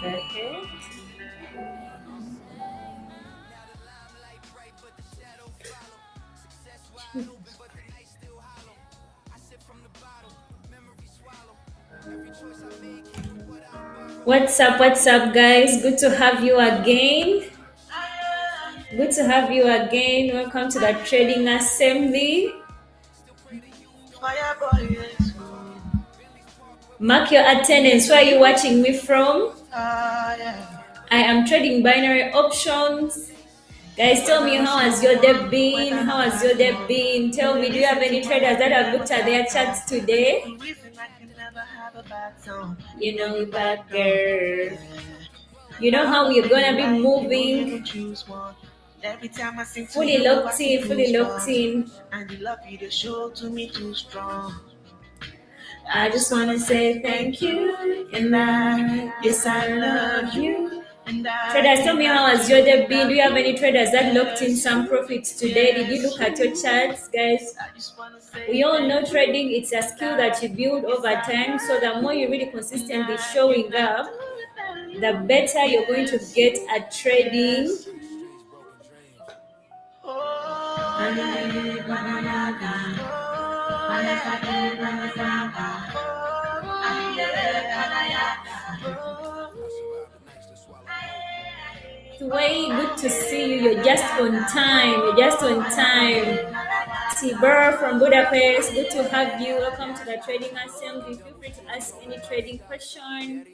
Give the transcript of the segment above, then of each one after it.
ahead. What's up, guys? Good to have you again. Good to have you again. Welcome to the Trading Assembly. Mark your attendance. Where are you watching me from? I am trading binary options. Guys, tell me, how has your day been? How has your day been? Tell me, do you have any traders that have looked at their charts today? You know, bad girl. You know how we're gonna be moving. Every time I sing fully locked in. And you love you to show to me too strong. I just wanna say thank you, and yes, I love you. Traders, tell me, how has your day been? Do you have any traders that locked in some profits today? Did you look at your charts, guys? We all know trading, it's a skill that you build over time. So the more you're really consistently showing up, the better you're going to get at trading. Way good to see you. You're just on time. Tibur from Budapest, good to have you. Welcome to the Trading Assembly. Feel free to ask any trading question.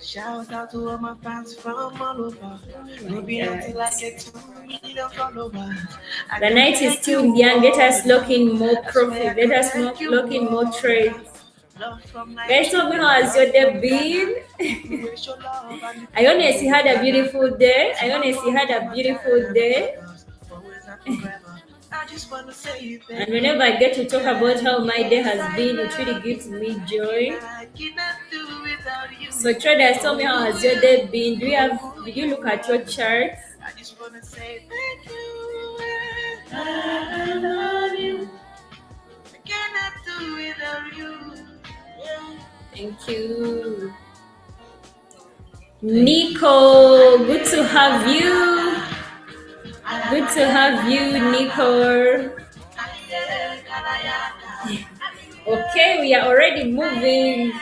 Shout out to all my fans from all over. Maybe until I get to million followers. The night is still young. Let us lock in more profit. Let us lock in more trades. Guys, tell me, how has your day been? I honestly had a beautiful day. And whenever I get to talk about how my day has been, it really gives me joy. So traders, tell me, how has your day been? Did you look at your charts? I just want to say thank you. I love you. I cannot do without you. Thank you. Nico, good to have you. Nico. Okay, we are already moving.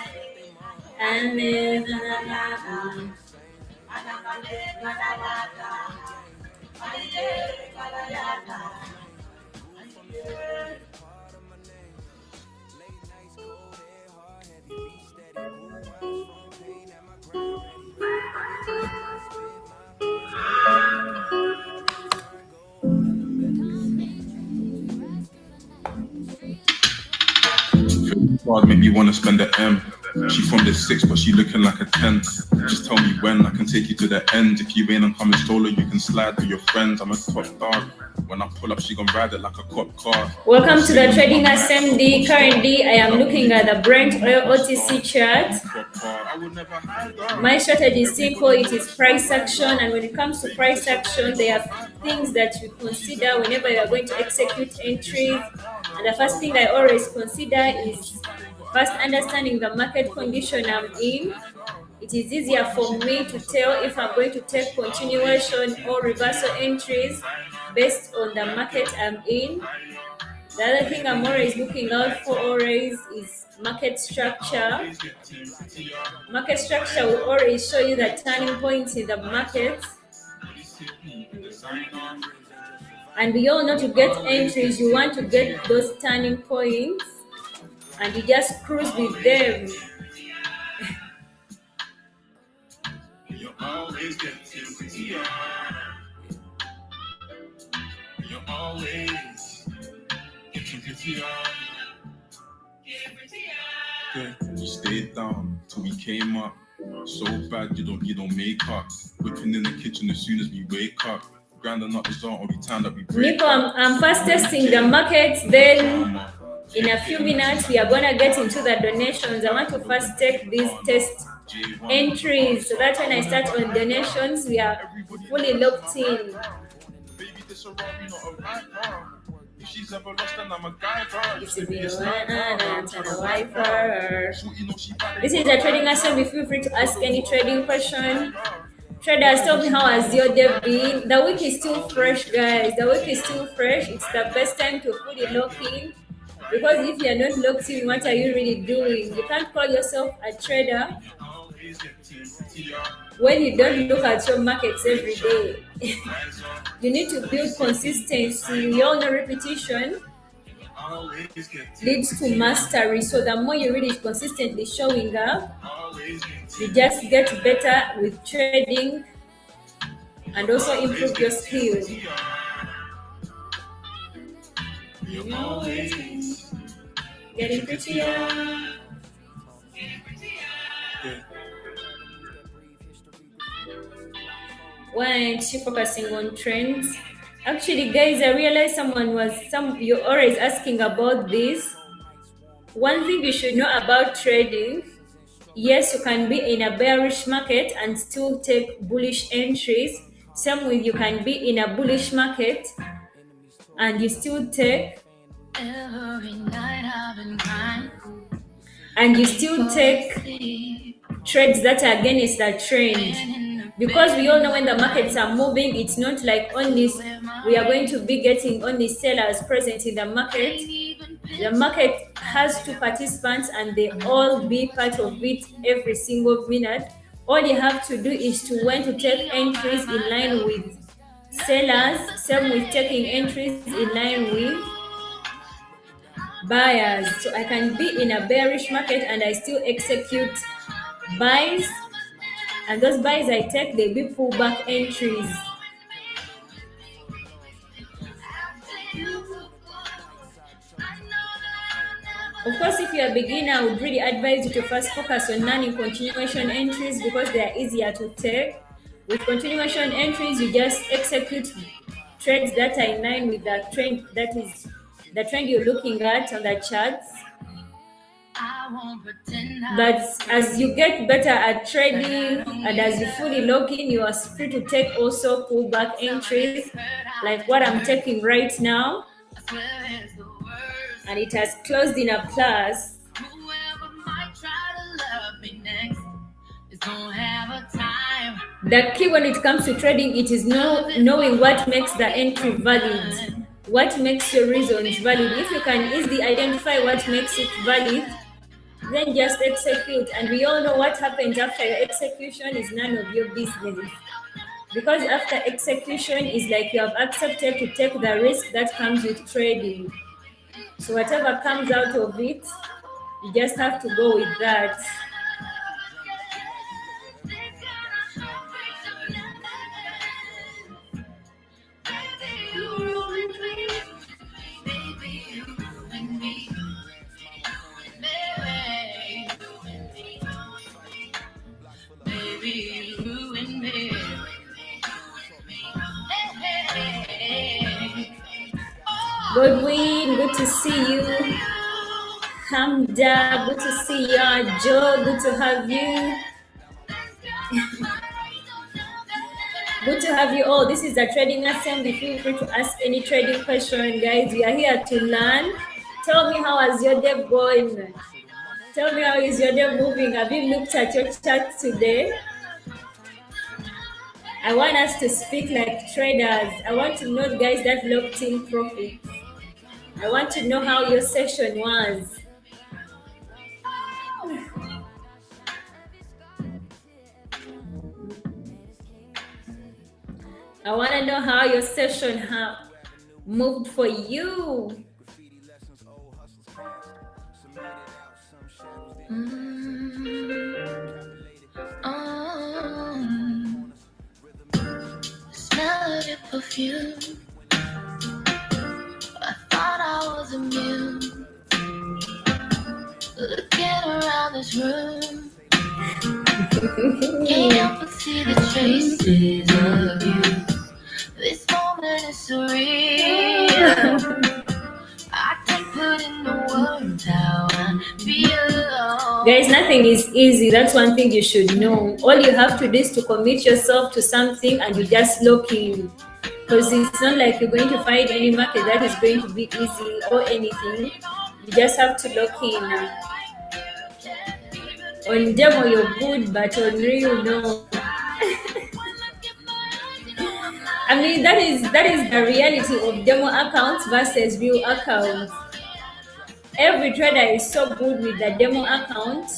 Maybe you want to spend the M. She from the 6, but she looking like a 10. Just tell me when I can take you to the end. If you ain't on coming solo, you can slide with your friends. I'm a top dog. When I pull up, she gon' ride it like a cop car. Welcome to the Trading Assembly. Currently, I am looking at the Brent oil OTC chart. My strategy is simple. It is price action, and when it comes to price action, there are things that you consider whenever you are going to execute entries. And the first thing I always consider is first understanding the market condition I'm in. It is easier for me to tell if I'm going to take continuation or reversal entries based on the market I'm in. The other thing I'm always looking out for always is market structure. Market structure will always show you the turning points in the market. And we all know to get entries, you want to get those turning points and you just cruise with them. You always get to you always get to you stayed down till we came up. So bad you don't make up. Whipping in the kitchen as soon as we wake up. Grinding up the zone every time that we break. Nico, I'm first testing the markets, then in a few minutes we are gonna get into the donations. I want to first take these test entries so that when I start on donations we are fully locked in. If she's ever lost, then I'm a guy, bro. Used to be a wiper. This is a trading assembly. Feel free to ask any trading question. Traders, tell me, how has your day been? The week is still fresh, guys. The week is still fresh. It's the best time to fully lock in. Because if you're not locked in, what are you really doing? You can't call yourself a trader when you don't look at your markets every day. You need to build consistency. We all know repetition leads to mastery. So the more you're really consistently showing up, you just get better with trading and also improve your skills. Getting prettier. Why aren't you focusing on trends? Actually, guys, I realized you're always asking about this. One thing you should know about trading, yes, you can be in a bearish market and still take bullish entries. Same with you can be in a bullish market and you still take trades that are against the trend. Because we all know when the markets are moving, it's not like we are going to be getting only sellers present in the market. The market has two participants and they all be part of it every single minute. All you have to do is to when to take entries in line with sellers, same with taking entries in line with buyers. So I can be in a bearish market and I still execute buys, and those buys I take, they be pullback entries. Of course, if you're a beginner, I would really advise you to first focus on learning continuation entries because they are easier to take. With continuation entries, you just execute trades that are in line with the trend, that is the trend you're looking at on the charts. But as you get better at trading and as you fully lock in, you are free to take also pullback entries like what I'm taking right now. And it has closed in a plus. The key when it comes to trading, it is knowing what makes the entry valid, what makes your reasons valid. If you can easily identify what makes it valid, then just execute. And we all know what happens after your execution is none of your business. Because after execution is like you have accepted to take the risk that comes with trading. So whatever comes out of it, you just have to go with that. Godwin, good to see you. Hamda, good to see you. Joe, good to have you. Good to have you all. This is the trading assembly. Feel free to ask any trading question, guys. We are here to learn. Tell me, how has your day going? Tell me, how is your day moving? Have you looked at your chart today? I want us to speak like traders. I want to know, guys, that locked in profit. I want to know how your session was. I want to know how your session moved for you. Smell of your perfume. I thought I was immune. Looking around this room, can't help but see the traces of you. This moment is surreal. I can't put into words how I feel. Guys, nothing is easy. That's one thing you should know. All you have to do is to commit yourself to something and you just lock in. because it's not like you're going to find any market that is going to be easy or anything. You just have to lock in. On demo you're good, but on real no. I mean that is the reality of demo accounts versus real accounts. Every trader is so good with the demo account,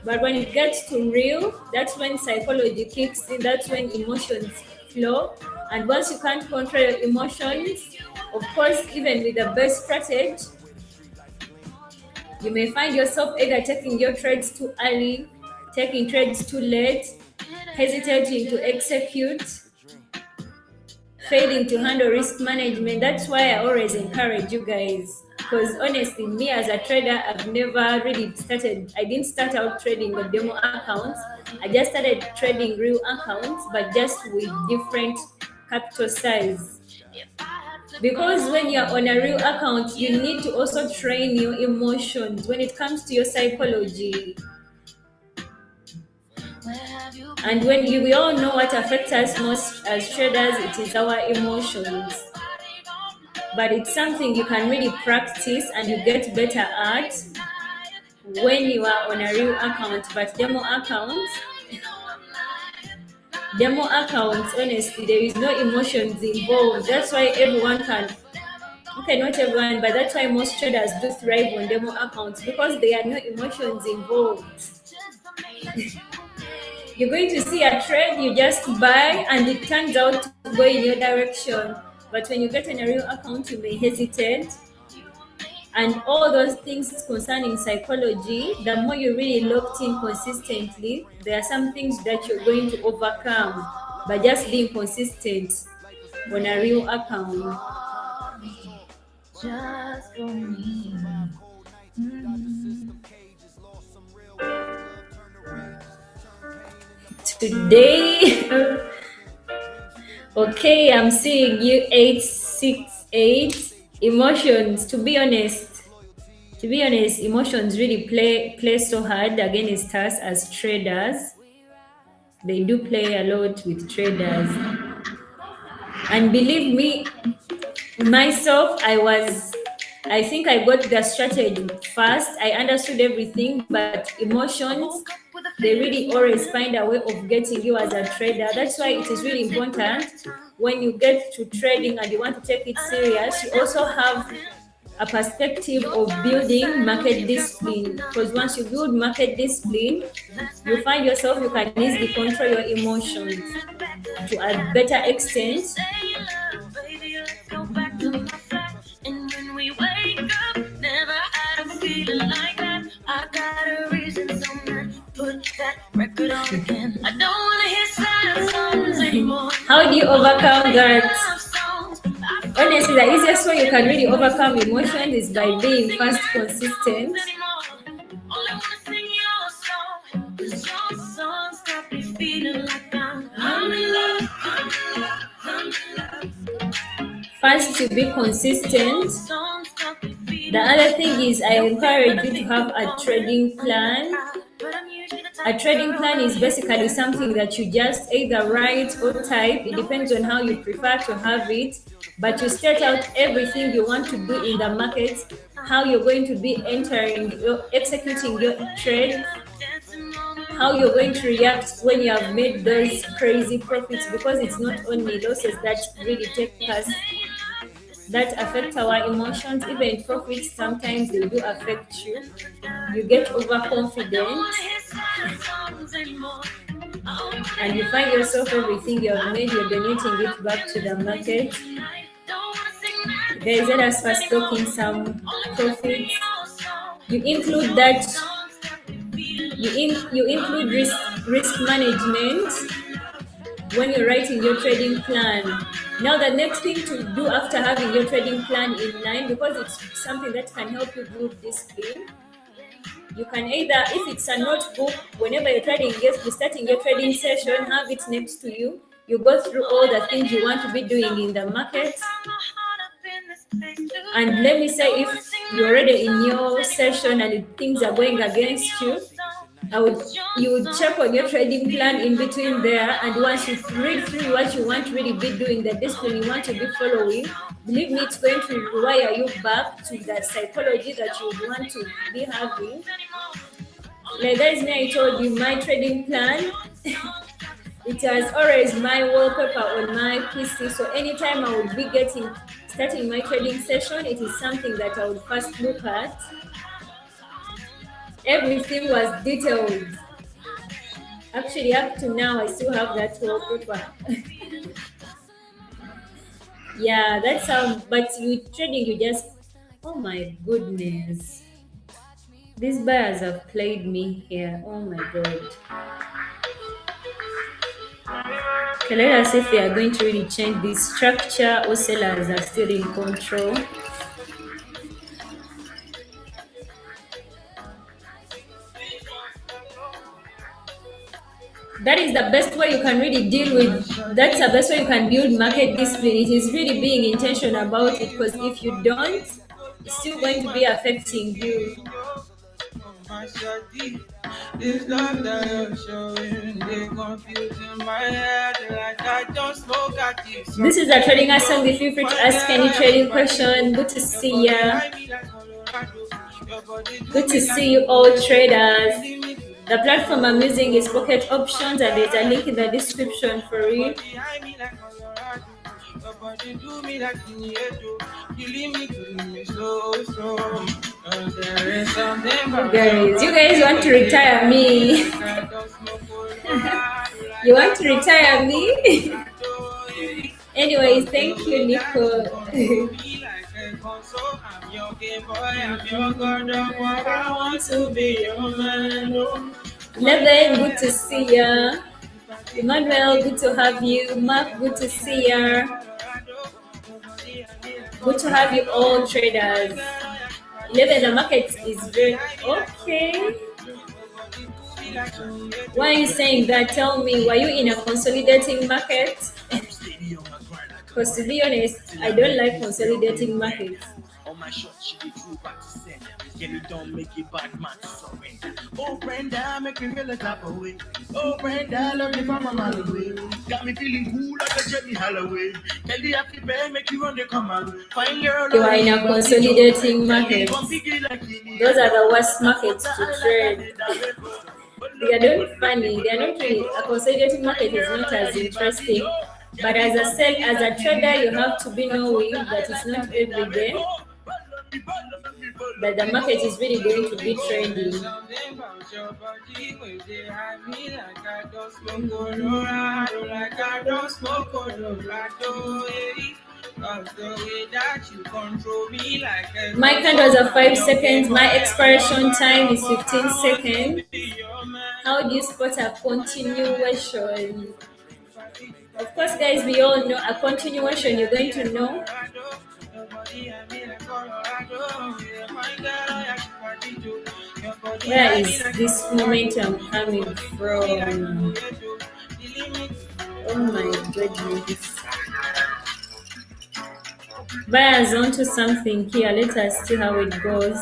but when it gets to real, that's when psychology kicks in, that's when emotions flow. And once you can't control your emotions, of course, even with the best strategy, you may find yourself either taking your trades too early, taking trades too late, hesitating to execute, failing to handle risk management. That's why I always encourage you guys. Because honestly, me as a trader, I've never really started. I didn't start out trading with demo accounts. I just started trading real accounts, but just with different capital size. Because when you're on a real account, you need to also train your emotions when it comes to your psychology. And when we all know what affects us most as traders, it is our emotions. But it's something you can really practice and you get better at when you are on a real account. But demo accounts, honestly, there is no emotions involved. That's why everyone can, okay, not everyone, but that's why most traders do thrive on demo accounts, because there are no emotions involved. You're going to see a trade, you just buy, and it turns out to go in your direction. But when you get on a real account, you may hesitate. And all those things concerning psychology, the more you're really locked in consistently, there are some things that you're going to overcome by just being consistent on a real account. Just for me. Today, okay, I'm seeing you 868 emotions. To be honest, emotions really play so hard against us as traders. They do play a lot with traders. And believe me, myself, I think I got the strategy fast. I understood everything, but emotions, they really always find a way of getting you as a trader. That's why it is really important when you get to trading and you want to take it serious, you also have a perspective of building market discipline. Because once you build market discipline, you find yourself you can easily control your emotions to a better extent. And when we wake up, never had a feeling like that. I got a reason, so man, put that record on again. I don't want to hear sad songs anymore. How do you overcome that? Honestly, the easiest way you can really overcome emotions is by being fast, consistent. First, to be consistent. The other thing is I encourage you to have a trading plan. A trading plan is basically something that you just either write or type. It depends on how you prefer to have it. But you state out everything you want to do in the market, how you're going to be executing your trade, how you're going to react when you have made those crazy profits, because it's not only losses that really take us, that affect our emotions. Even profits, sometimes they do affect you. You get overconfident and you find yourself everything you have made, you're donating it back to the market. Guys, let us first look in some profits. You include that. You include risk management when you're writing your trading plan. Now, the next thing to do after having your trading plan in line, because it's something that can help you build discipline, you can either, if it's a notebook, whenever you're trading, you're starting your trading session, have it next to you. You go through all the things you want to be doing in the market. And let me say, if you're already in your session and things are going against you, You would check on your trading plan in between there, and once you read through what you want to really be doing, the discipline you want to be following, believe me, it's going to rewire you back to the psychology that you would want to be having. Like that is me, I told you my trading plan. It has always my wallpaper on my PC. So anytime I would be starting my trading session, it is something that I would first look at. Everything was detailed. Actually, up to now, I still have that wallpaper. Yeah, that's how. But with trading, you just, oh my goodness, these buyers have played me here. Oh my god. Okay, let us see if they are going to really change this structure or sellers are still in control. That is the best way you can really deal with. That's the best way you can build market discipline. It is really being intentional about it, because if you don't, it's still going to be affecting you. This love that you're showing, they confusing my head like I just smoke at you. This is a trading assembly. Feel free to ask any trading question. Good to see ya. Good to see you all traders. The platform I'm using is Pocket Options, and there's a link in the description for it. You guys want to retire me? You want to retire me? Anyways, thank you, Nico. Leven, good to see ya. Emmanuel, good to have you. Mark, good to see ya. Good to have you all traders. 11, the market is very okay. Why are you saying that? Tell me, were you in a consolidating market? Because to be honest, I don't like consolidating markets. Get it done, make it bad man surrender. Oh Brenda, make me feel a type of way. Oh Brenda, love you from a mile away. Got me feeling cool like a Jenny Holloway. Tell the happy bear, make you run the command. Fine girl, you are in a consolidating market. Those are the worst markets to trade. They are not funny. They are not really. A consolidating market is not as interesting. But as a trader, you have to be knowing that it's not every day that the market is really going to be trending. My candles are 5 seconds. My expiration time is 15 seconds. How do you spot a continuation? Of course, guys, we all know a continuation. You're going to know. Where is this momentum coming from? Oh my goodness. Buyers onto something here. Let us see how it goes.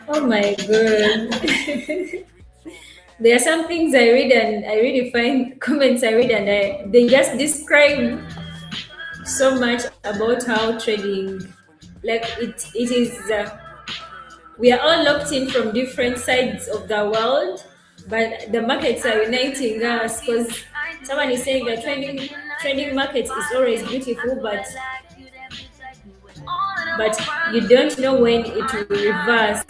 Oh my god. There are some things I read and I really find comments I read and they just describe so much about how trading, like it is, we are all locked in from different sides of the world, but the markets are uniting us, because someone is saying that trading markets is always beautiful, but you don't know when it will reverse.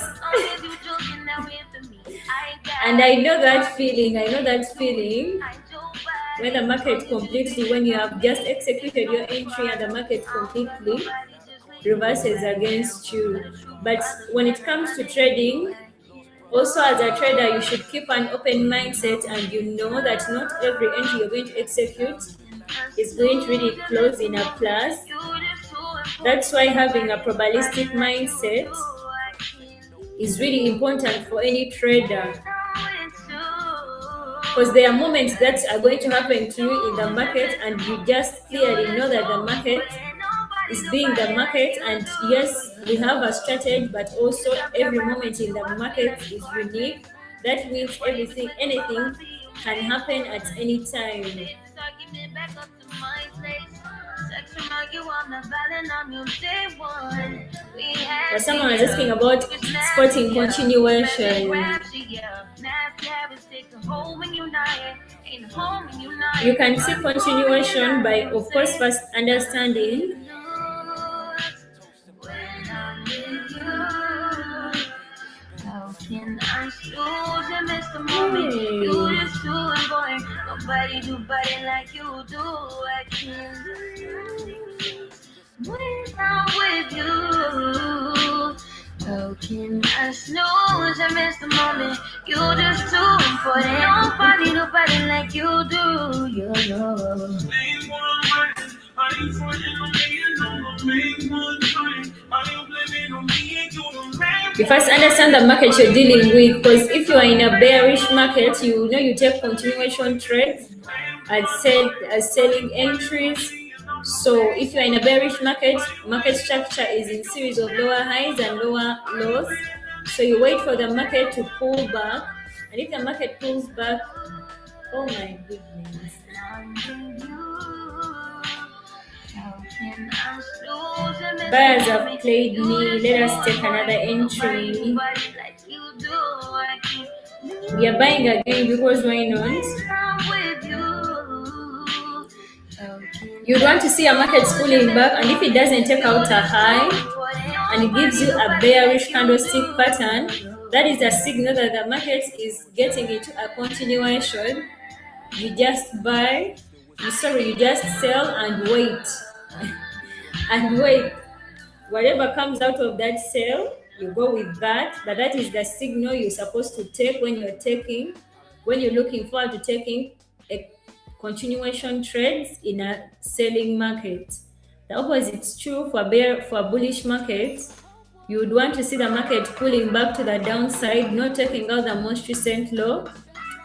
And I know that feeling when the market completely, when you have just executed your entry and the market completely reverses against you. But when it comes to trading, also as a trader, you should keep an open mindset, and you know that not every entry you're going to execute is going to really close in a plus. That's why having a probabilistic mindset is really important for any trader. because there are moments that are going to happen to you in the market, and you just clearly know that the market is being the market. And yes, we have a strategy, but also every moment in the market is unique. That means anything can happen at any time. But someone was asking about sporting continuation. You can see continuation by, of course, first understanding can I choose and miss the moment? You just too important. Nobody do body like you do. I can't when I'm with you. How can I snooze and miss the moment? You just too important. Nobody do body like you do. Yo. I ain't frontin' on me and on the main one time. I ain't blaming on me and you the man. You first understand the market you're dealing with, because if you are in a bearish market, you know you take continuation trades as selling entries. So if you are in a bearish market structure is in series of lower highs and lower lows. So you wait for the market to pull back, and if the market pulls back, oh my goodness. Buyers have played me. Let us take another entry. We are buying again because why not? You'd want to see a market pulling back, and if it doesn't take out a high and it gives you a bearish candlestick pattern, that is a signal that the market is getting into a continuation. You just buy, you just sell and wait. And wait, whatever comes out of that sale, you go with that. But that is the signal you're supposed to take when you're looking forward to taking a continuation trades in a selling market. The opposite is true for a bullish market. You would want to see the market pulling back to the downside, not taking out the most recent low,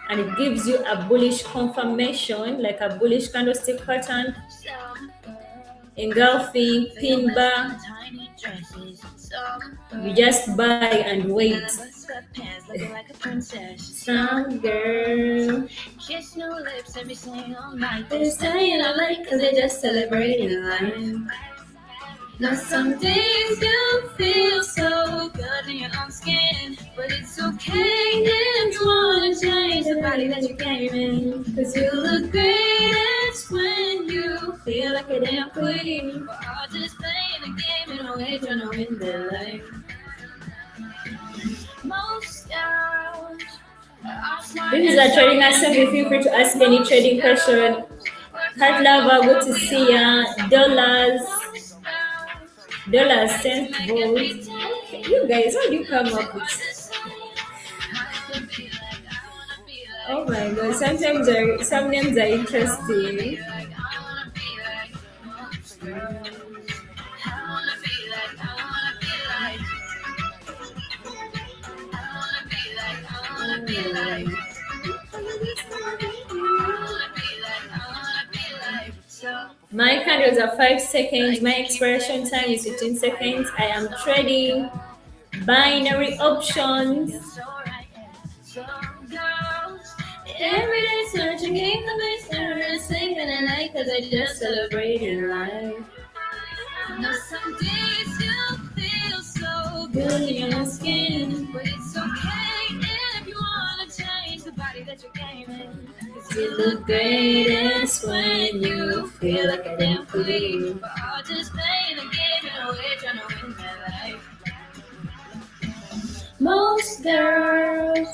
and it gives you a bullish confirmation, like a bullish candlestick pattern, engulfing, pin bar. You just buy and wait. Some girl kiss no lips and be saying all night. They're saying I like cause they just celebrating life. Now some days you feel so good in your own skin, but it's okay if you wanna change the body that you came in. Cause you look greatest when you feel like a damn queen. We're all just playing a game in a way trying to win their life. Most girls are smart. This is a trading assembly. Feel free to ask any trading question. Heart lover, good to see ya. Dollars, cents, volts. You guys, how do you come up with? Oh my god, some names are interesting. My candles are 5 seconds. My expiration time is 15 seconds. I am trading binary options. Every day searching in the basement, sleeping at night cause I just celebrated life. Now some days you feel so good in your skin, but it's okay if you wanna change the body that you came in. Cause you look greatest when you feel like a damn queen. But I'll just play the game in a way trying to win my life. Most girls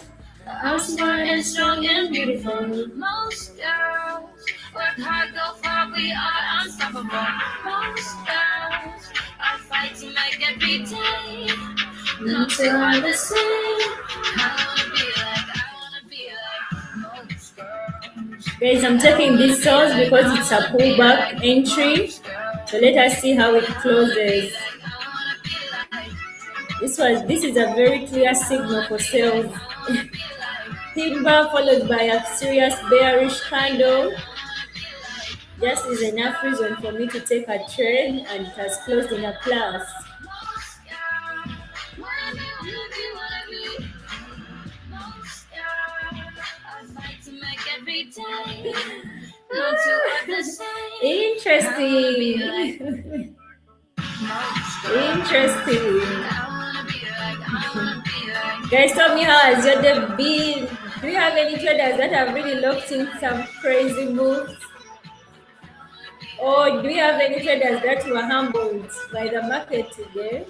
are smart and strong and beautiful. Most girls work hard, go far, we are unstoppable. Most girls are fighting like every day. Not to are the same. I wanna be like most girls. Guys, I'm taking these sales because it's a pullback entry. So let us see how it closes. This is a very clear signal for sales. Thin bar followed by a serious bearish candle. Just is enough reason for me to take a trade, and it has closed in a plus. Interesting. Interesting. Guys, tell me, how has your day been? Do you have any traders that have really locked in some crazy moves? Or do you have any traders that were humbled by the market today?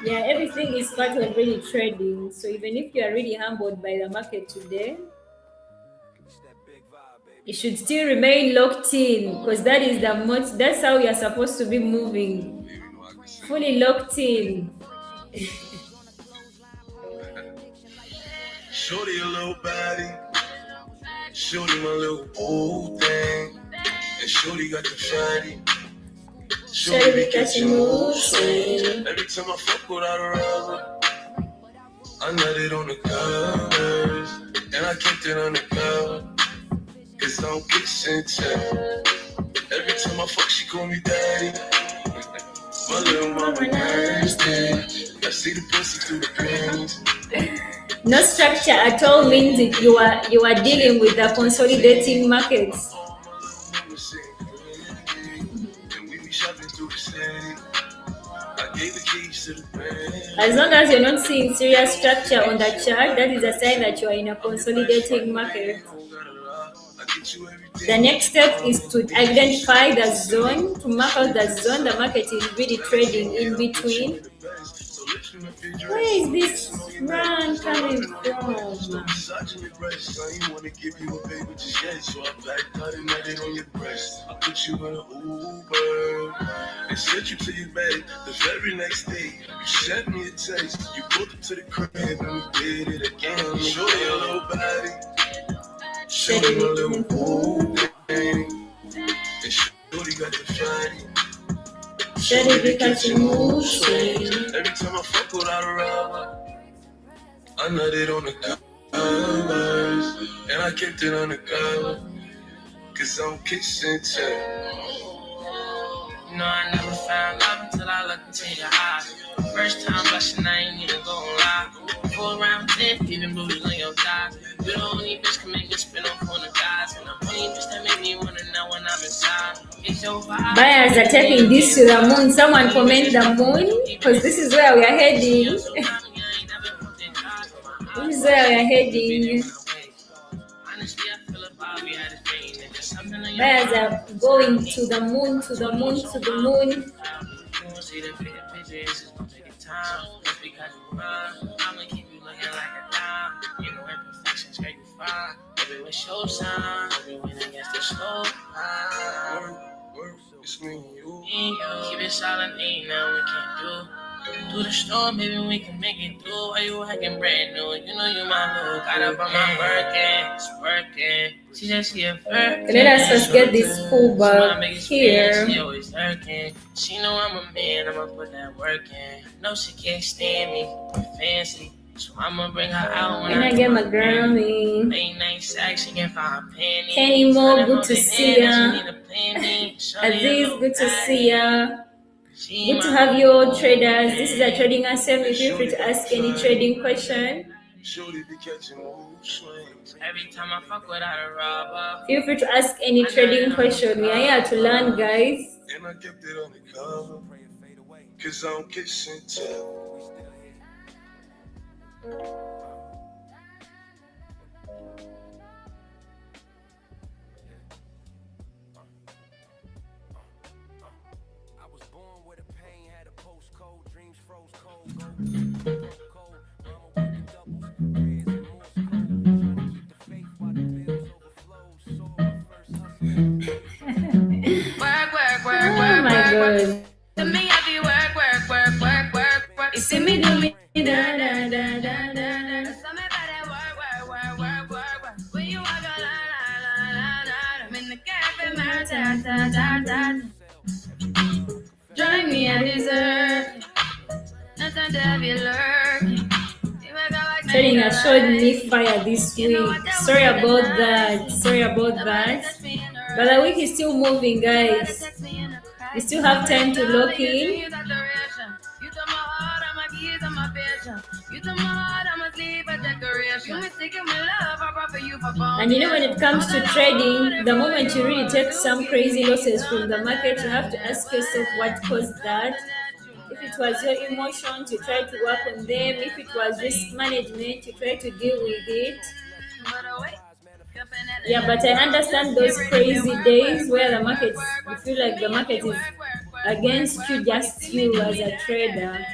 Yeah, everything is part of really trading. So even if you are really humbled by the market today, you should still remain locked in, because that is that's how you're supposed to be moving. Fully locked in. Shorty a little baddie, shorty my little old thing, and shorty got the fatty. Shorty be catching moves swings. Every time I fuck without a rubber, I nutted on the covers, and I kept it on the cover, cause I don't get sent to. Every time I fuck, she call me daddy. My little mama nasty. I see the pussy through the panties. No structure at all means that you are dealing with the consolidating markets. As long as you're not seeing serious structure on the chart, that is a sign that you are in a consolidating market. The next step is to identify the zone, to mark out the zone the market is really trading in between. Where is this run coming from? I put you in an Uber and sent you to your bed the very next day. You sent me a text, you pulled up to the crib and we did it again. Show you a little body, show you a little booty, and shorty got the fatty. Shorty be catching moves. Every time I fuck without a rubber, I nutted on the covers, and I kept it on the cover, cause I'm kissing too. You know I never found love until I looked into your eyes. First time blushing, I ain't even gon' lie. 4 rounds in, feeling booties on your thighs. You the only bitch can make me spin off on the guys, and I'm only bitch that make me wanna know when I'm inside. It's your vibe. Buyers are taking this to the moon. Someone comment the moon, because this is where we are heading. This is where we are heading. Buyers are going to the moon, to the moon, to the moon. It's me and you. Keep it silent, ain't nothing we can't do. Through the storm, maybe we can make it through. Why you acting brand new? You know you my little. Got up on my Birkin, it's working. She said she a Birkin. Let us first get this full bag here. She always working. She know I'm a man, I'ma put that work in. No, she can't stand me, I'm fancy. So I'ma bring her out when I get my Grammy. Late night sex, she can find penny. Kenny Moore, good to see ya. Aziz, good to see ya. Good to have you all traders. This is a trading assembly. Feel free to ask any trading question. Every time I fuck without a rubber. Feel free to ask any trading question. We are here to learn, guys. And I kept it on the cover, cause I'm kissing too. Oh my God. To me, I be work. You see me do me, da da da da da. Something about that work. When you walk a la. I'm in the cafe, my ta. Drive me a dessert. Nothing to have you lurking. You make a like Trading has showed me fire this week. Sorry about that. But the week is still moving, guys. We still have time to lock in. And when it comes to trading, the moment you really take some crazy losses from the market, you have to ask yourself what caused that. If it was your emotions, you try to work on them. If it was risk management, you try to deal with it. Yeah, but I understand those crazy days where the market, you feel like the market is against you, just you as a trader.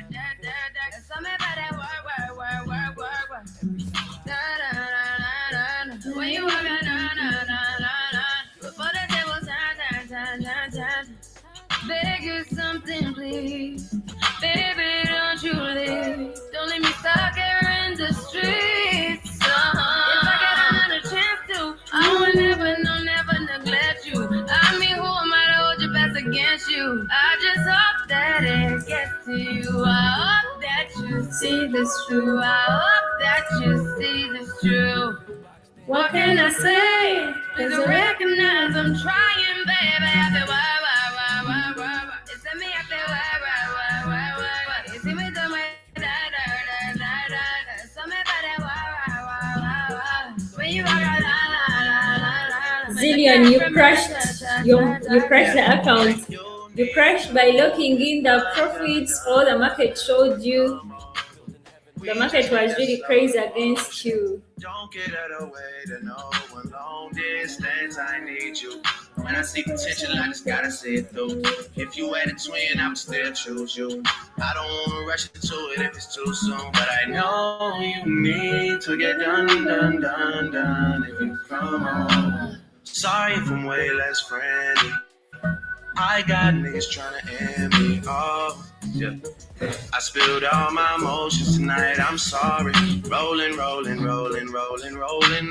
Beg you something, please. Baby, don't you leave. Don't leave me stuck here in the streets. If I get another chance to, I will never neglect you. I mean, who am I to hold your best against you? I just hope that it gets to you. I hope that you see this true. I hope that you see this true. What can I say? Cause I recognize I'm trying, baby. I feel it's me, I feel you see me do my Zillion, you crashed the account. You crashed by locking in the profits or the market showed you. The market was really crazy against you. Don't get out of the way to no one long distance. I need you. When I see potential, I just gotta see it through. If you had a twin, I would still choose you. I don't wanna rush into it if it's too soon, but I know you need to get done. If you come on, sorry if I'm way less friendly. I got niggas trying to end me off. Yeah. I spilled all my emotions tonight, I'm sorry. Rolling.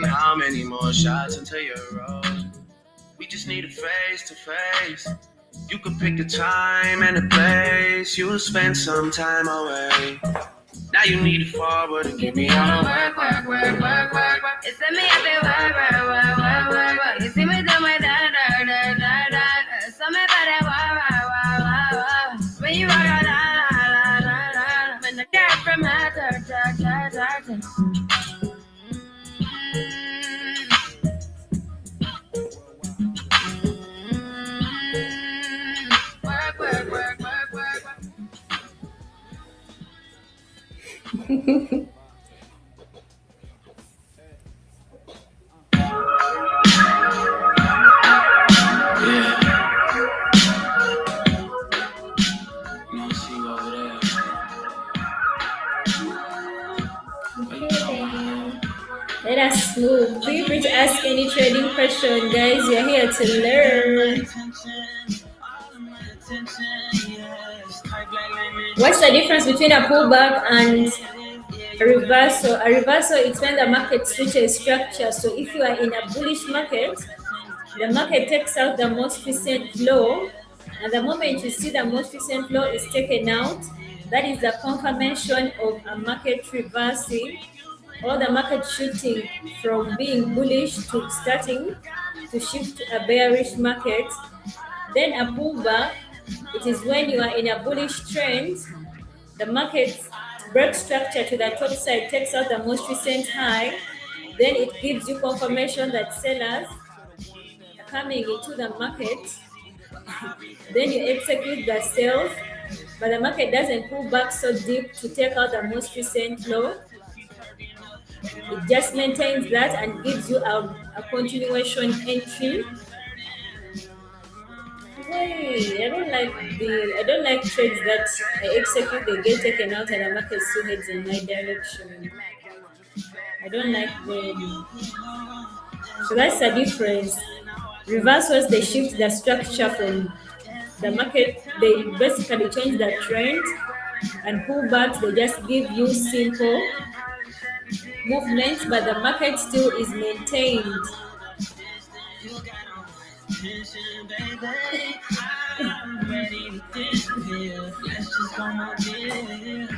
How many more shots until you're rolling? We just need a face to face. You could pick the time and the place. You'll spend some time away. Now you need to forward and give me all the work. It's me, I feel work. You see me do my da. So me better work. When you rock out, la. When the girl from my dirt. Let us move. Feel free to ask any trading question, guys. You're here to learn. What's the difference between a pullback and a reversal? A reversal is when the market switches structure. So if you are in a bullish market, the market takes out the most recent low, and the moment you see the most recent low is taken out, that is the confirmation of a market reversing or the market shifting from being bullish to starting to shift to a bearish market. Then a pullback, it is when you are in a bullish trend, the market breaks structure to the top side, takes out the most recent high, then it gives you confirmation that sellers are coming into the market. Then you execute the sales, but the market doesn't pull back so deep to take out the most recent low. It just maintains that and gives you a continuation entry. Hey, I don't like trades that I execute, they get taken out and the market still heads in my direction. I don't like them. So that's the difference. Reversals, they shift the structure from the market, they basically change the trend, and pullbacks, they just give you simple movements, but the market still is maintained. Attention, baby. I'm ready to disappear. Let's just go, my dear.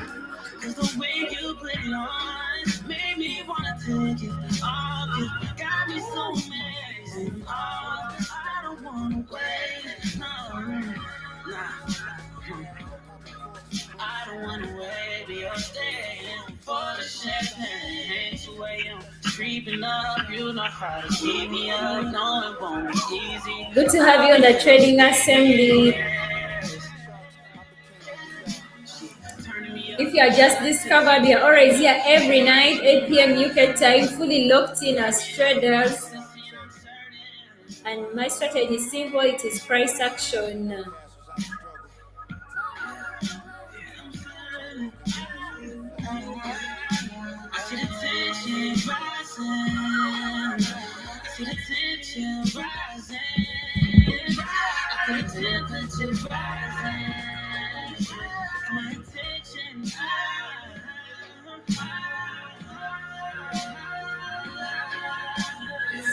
Cause the way you put it on made me wanna take it off you. Got me so amazing. Oh, I don't wanna wait. No, nah. I don't wanna wait, but you're staying for the champagne. So way I'm creeping up, you know how to keep me up. No, it won't be easy. Good to have you on the Trading Assembly. If you are just discovered, we are always here every night, 8 p.m. UK time, fully locked in as traders. And my strategy is simple, it is price action.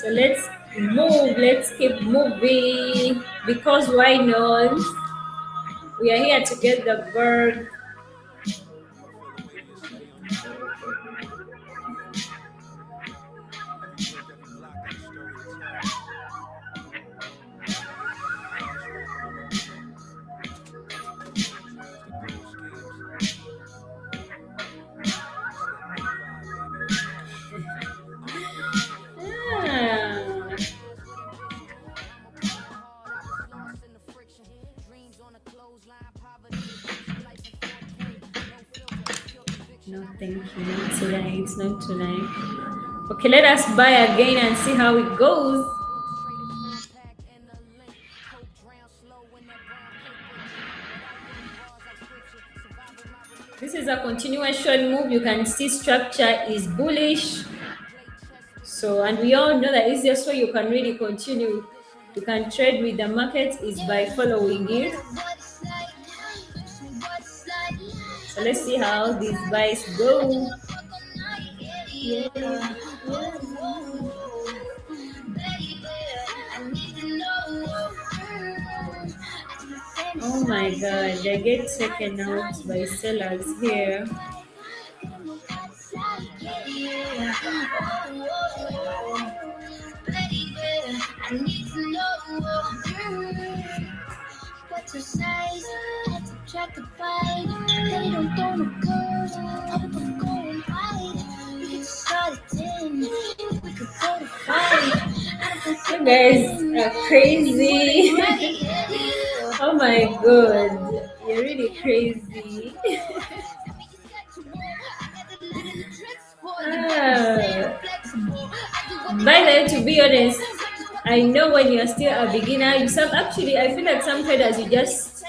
So let's move, let's keep moving, because why not? We are here to get the bird. No, thank you. Not today. It's not tonight. Okay, let us buy again and see how it goes. This is a continuation move. You can see structure is bullish. So, and we all know that easiest way you can really continue, you can trade with the market is by following it. So let's see how these buys go. Yeah. Oh my god, they get taken out by sellers here. What's your size? Let's check the fight. They don't go to girls. Hope I'm going right. We can start at 10. We could go to 5. You guys are crazy. Oh my god. You're really crazy. By the way, to be honest, I know when you're still a beginner, I feel like some traders you just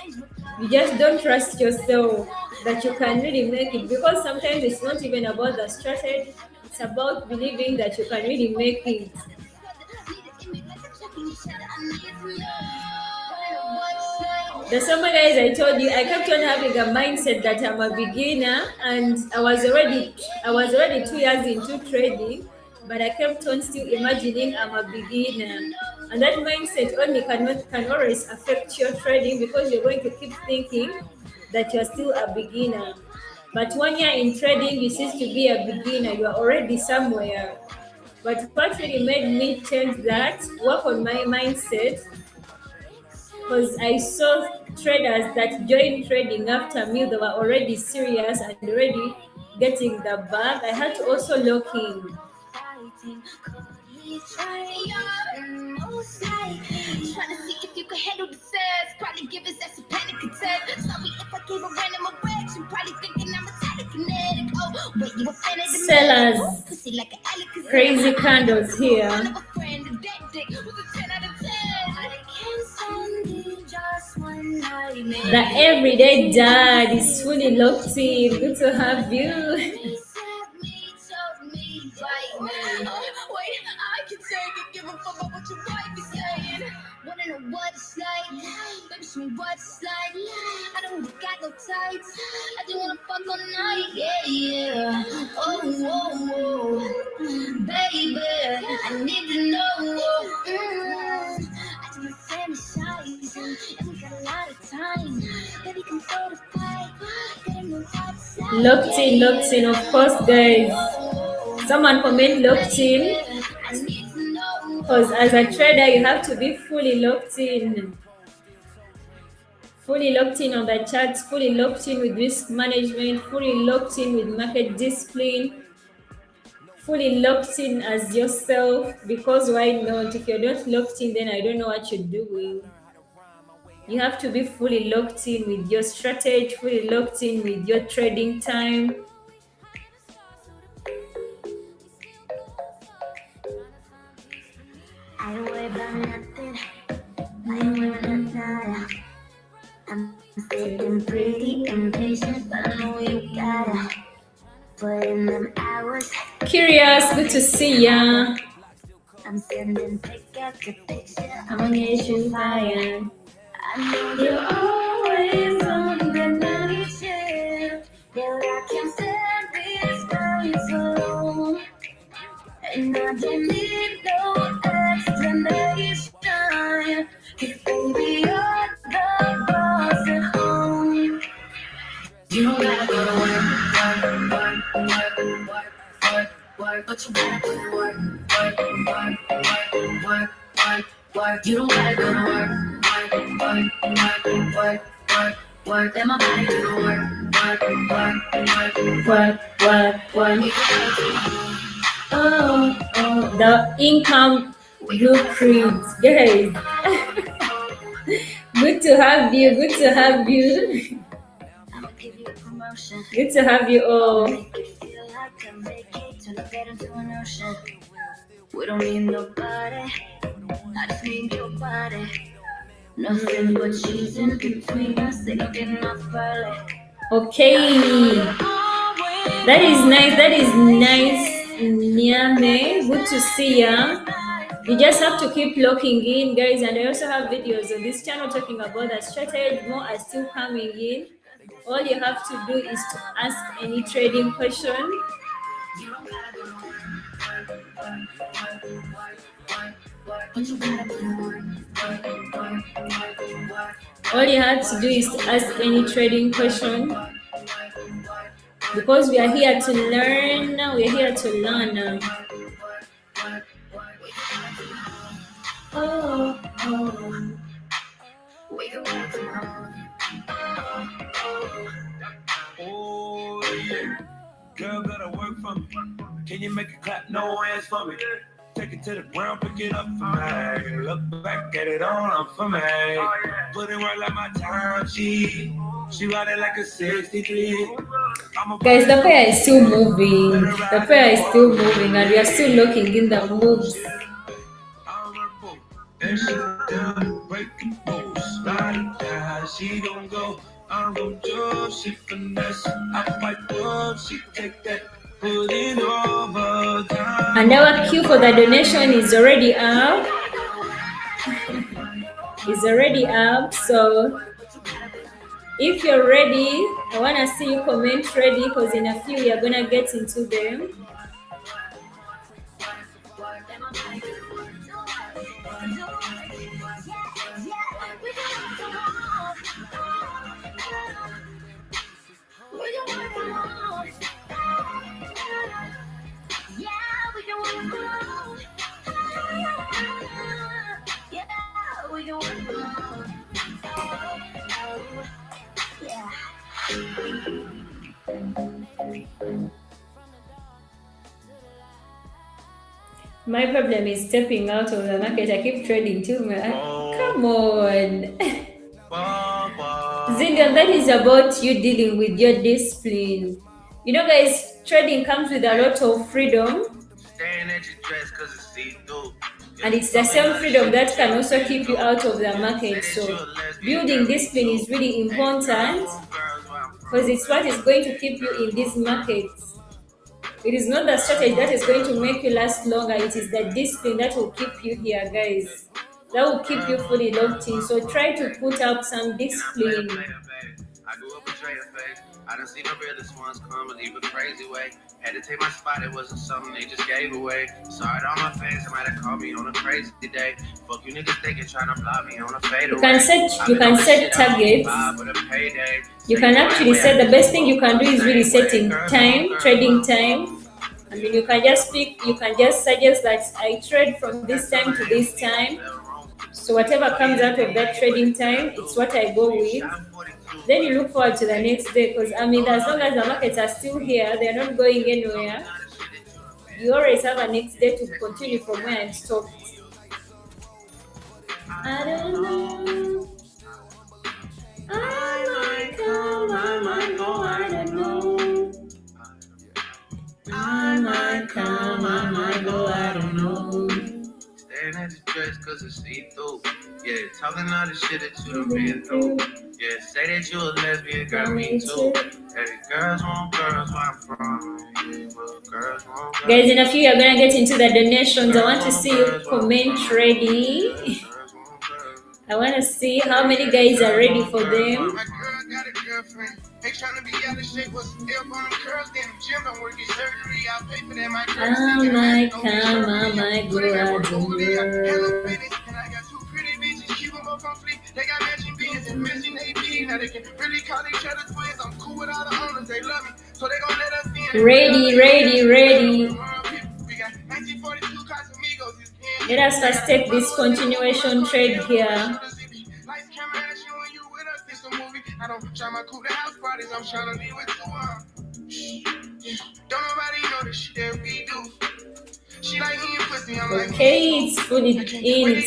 don't trust yourself that you can really make it, because sometimes it's not even about the strategy, it's about believing that you can really make it. The summer guys, I told you, I kept on having a mindset that I'm a beginner, and I was already 2 years into trading, but I kept on still imagining I'm a beginner. And that mindset only can always affect your trading, because you're going to keep thinking that you're still a beginner. But when you're in trading, you cease to be a beginner, you're already somewhere. But what really made me change that, work on my mindset, because I saw traders that joined trading after me, they were already serious and already getting the bag. I had to also lock in. Trying to see if you could handle the sass. Probably give us that's a panic attack. Sorry if I gave a random erection. Probably thinking I'm a telekinetic. Oh, wait, you a fan of the sellers? Pussy like an crazy candles here. The everyday dad is fully locked in. Good to have you. Wanna know what it's like? Baby, show me what it's like. I don't got no tights. I just wanna fuck all night. Yeah. Oh, baby, I need to know. I just Locked in, of course, guys. Someone comment locked in. Because as a trader, you have to be fully locked in. Fully locked in on the charts, fully locked in with risk management, fully locked in with market discipline, fully locked in as yourself. Because why not? If you're not locked in, then I don't know what you're doing. You have to be fully locked in with your strategy, fully locked in with your trading time. I don't worry about nothing. I don't worry about nada. I'm sitting pretty impatient, but I know you gotta put in them hours. Curious, good to see ya. I'm sending pick after picture. I'ma get you fired. I know you're always on the night shift, but I can't stand this place alone. And I don't need no explanation, 'cause baby, you're the boss at home. You don't gotta go to work, but you gotta go to work, work. You don't gotta go to work, let my body do the work. Oh, the income blueprint, guys. Good to have you. Good to have you. I'ma give you a promotion. Good to have you all. Make it feel like a vacate, turn a bed into an ocean. We don't need nobody, I just need your body. Nothing but cheese in between us, ain't no getting off early. Okay, that is nice. That is nice, Nyame. Good to see ya. You just have to keep locking in, guys. And I also have videos on this channel talking about the strategy. More are still coming in. All you have to do is to ask any trading question. All you have to do is to ask any trading question. Because we are here to learn. We are here to learn. Oh yeah, girl gotta work for me. Can you make it clap? No hands for me. Take it to the ground, pick it up for me. Look back at it all up for me. Put it right like my time. She ride it like a 63. Guys, the pair is still moving. The pair is still moving, and we are still looking in the moves. And she done breaking balls, sliding down, she gon' go. I'm gon' do, she finesse. I fight up, she take that, put it over time. And our queue for the donation is already up. It's already up. So if you're ready, I wanna see you comment ready, because in a few we are gonna get into them. My problem is stepping out of the market. I keep trading too much. Come on. Zillion, that is about you dealing with your discipline. You know, guys, trading comes with a lot of freedom. Staring at your dress 'cause it's see-through. And it's the same freedom that can also keep you out of the market. So building discipline is really important, because it's what is going to keep you in these markets. It is not the strategy that is going to make you last longer. It is the discipline that will keep you here, guys. That will keep you fully locked in. So try to put up some discipline. I grew up a trader, face. I done seen the realest ones come and leave a crazy way. Had to take my spot, it wasn't something they just gave away. Sorry to all my fans, they might have called me on a crazy day. Fuck you niggas thinking trying to block me on a fadeaway. You can set targets. You can actually set, the best thing you can do is really setting time, trading time. I mean, you can just suggest that I trade from this time to this time. So whatever comes out of that trading time, it's what I go with. Then you look forward to the next day, because I mean, as long as the markets are still here, they're not going anywhere. You always have a next day to continue from where I stopped. I don't know. I might come, I might go, I don't know. I might come, I might go, I don't know. Staring at the dress cause it's see-through. Yeah, talking all the shit that you done been through. Yeah, say that you a lesbian, girl, me too. Hey, girls want girls where I'm from. Yeah, well, girls want girls. Guys, in a few, you're gonna get into the donations. I want to see you comment ready. I want to see how many guys are ready for them. My girl got a girlfriend. They trying to be out of shape. What's the deal on them curls? Getting gym, don't work, get surgery. I'll pay for that. My girl. I might come, I might go, I don't know. And I got two pretty bitches. Keep them both on fleek. They got matching beans and matching AP. Now they can really call each other twins. I'm cool with all the owners. They love me. So they gon' let us in. Ready. We got 1942 Casamigos. Let us first take this continuation trade here. I don't try my cool house parties, I'm trying to leave with two Don't nobody know the shit that we do. She like eating pussy, I'm like, okay, it's fully in,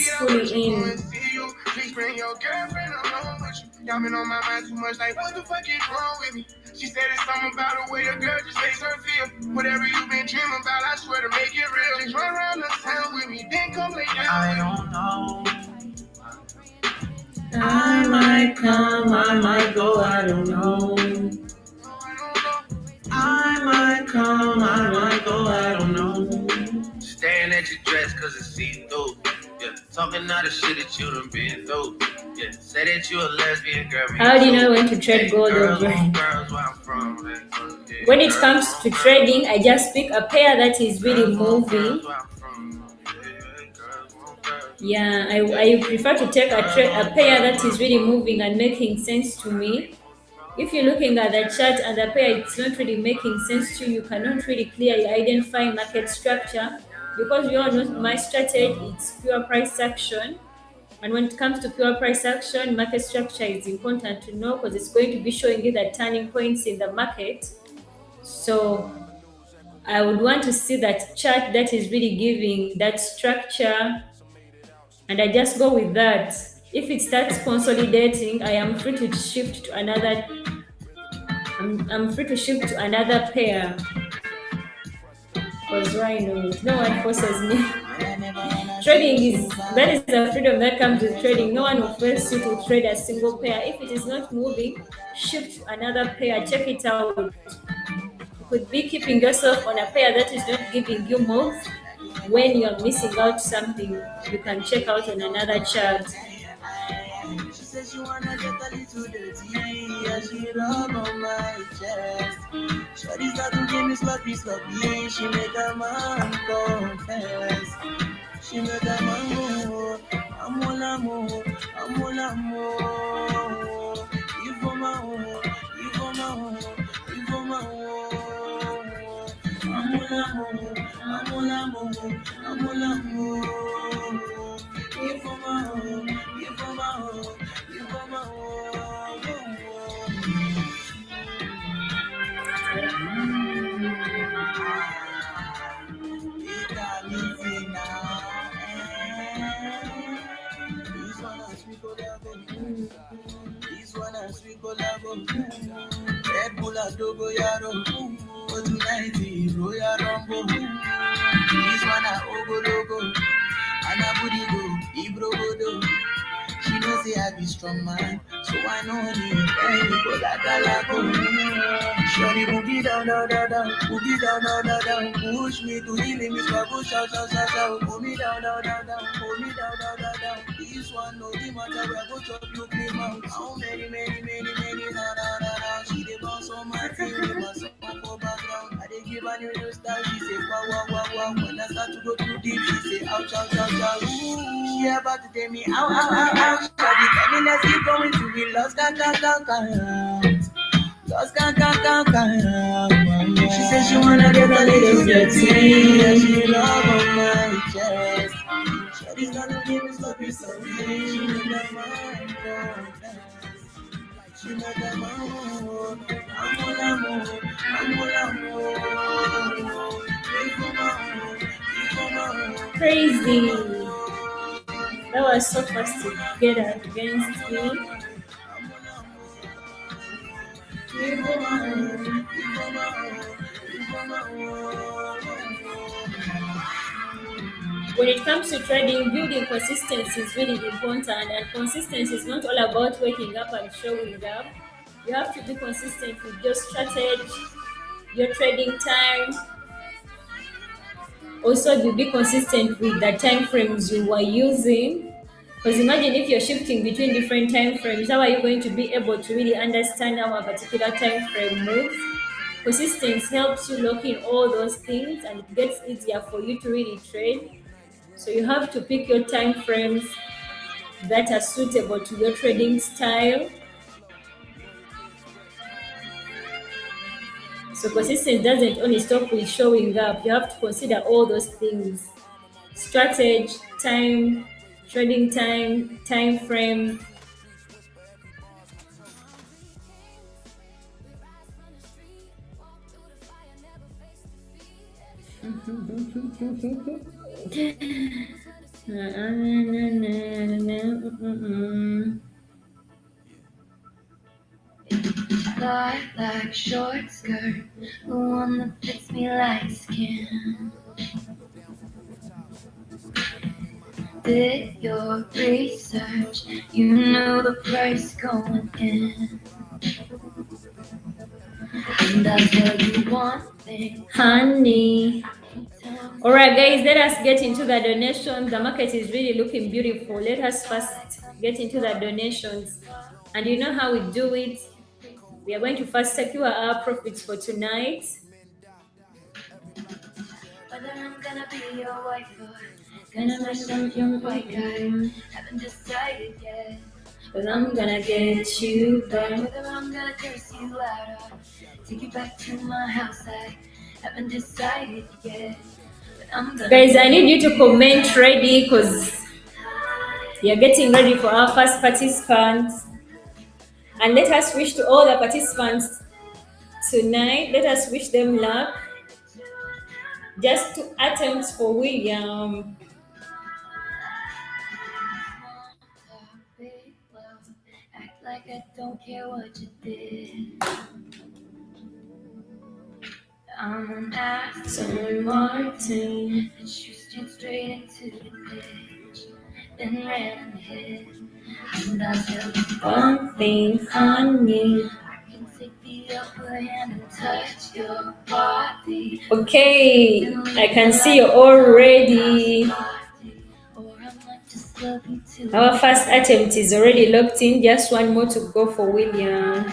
Please bring your girlfriend along with you. Y'all been on my mind too much, like, what the fuck is wrong with me? She said it's something about the way a girl just makes her feel. Whatever you been dreaming about, I swear to make it real. Just run around the town with me, then come lay down. I don't know. I might come, I might go, I don't know. I might come, I might go, I don't know. Staring at your dress cause it's see-through. Yeah, talking all the shit that you done been through. Yeah, say that you a lesbian girl. How do you know when to trade gold or brand? When it comes to trading, I just pick a pair that is really moving. Yeah, I prefer to take a pair that is really moving and making sense to me. If you're looking at the chart and the pair it's not really making sense to you, you cannot really clearly identify market structure, because you all know my strategy, it's pure price action. And when it comes to pure price action, market structure is important to know, because it's going to be showing you the turning points in the market. So I would want to see that chart that is really giving that structure, and I just go with that. If it starts consolidating, I am free to shift to another. I'm free to shift to another pair. Because right now, no one forces me. Trading that is the freedom that comes with trading. No one will force you to trade a single pair. If it is not moving, shift to another pair. Check it out. You could be keeping yourself on a pair that is not giving you moves. When you're missing out something, you can check out on another chart. She says she wanna get a little dirty, and she rub on my chest. Shawty start to give me sloppy, she make a man confess. She make a man move, I'm all amour. You for my home, I'm all amour. You for my home, you for my home. You got me free now. This one has sweet collabo. This one has sweet collabo. Red Bull Adobo Yaro. For tonight is Royal Rumble. This one a Ogo Logo. And a booty go, Ibro Bodo. She knows say I be strong man, so I know the any go go. Shawty boogie down, boogie down. Push me to the limits, push out. Pull me down. This one no the matter, I go chop you clean out. How many, na. She dey bounce on my my new style. She say, wow, wow, wow, wow. When I start to go too deep, she say, ouch, ouch, ouch, ouch. She about to tell me, ow, ow, ow, ow. Shawty, tell me, let's keep going till we lost, count. Lost, count. She said she wanna get a little dirty. Yeah, she love on my chest. Shawty's gonna give me sloppy, sloppy. She make that mind go dance. She make that mind. Crazy. That was so fast to get against me. When it comes to trading, building consistency is really important, and consistency is not all about waking up and showing up. You have to be consistent with your strategy, your trading time. Also, you be consistent with the time frames you are using. Because imagine if you're shifting between different time frames, how are you going to be able to really understand how a particular time frame moves? Consistency helps you lock in all those things, and it gets easier for you to really trade. So you have to pick your time frames that are suitable to your trading style. So consistency doesn't only stop with showing up. You have to consider all those things: strategy, time, trading time, time frame. Like short skirt, the one that fits me like skin. Did your research, you know the price going in. And I'll tell you one thing, Honey. All right, guys, let us get into the donations. The market is really looking beautiful. Let us first get into the donations. And you know how we do it. We are going to first secure our profits for tonight. whether I'm gonna be your wife or gonna smash up your white guy. Haven't decided yet. But I'm gonna get you back. Whether I'm gonna curse you out or take you back to my house, I haven't decided yet. But I'm gonna Guys, I need you to comment ready because we are getting ready for our first participants. And let us wish to all the participants tonight. Let us wish them luck. Just 2 attempts for William. act like I don't care what you did. I'm an Aston Martin, and shooting straight into the ditch. Then ran and hid. And I'll tell you One thing, honey. I can take the upper hand and touch your body. Okay, I can see you already. Or I might just love you too. Our first attempt is already locked in. Just one more to go for William.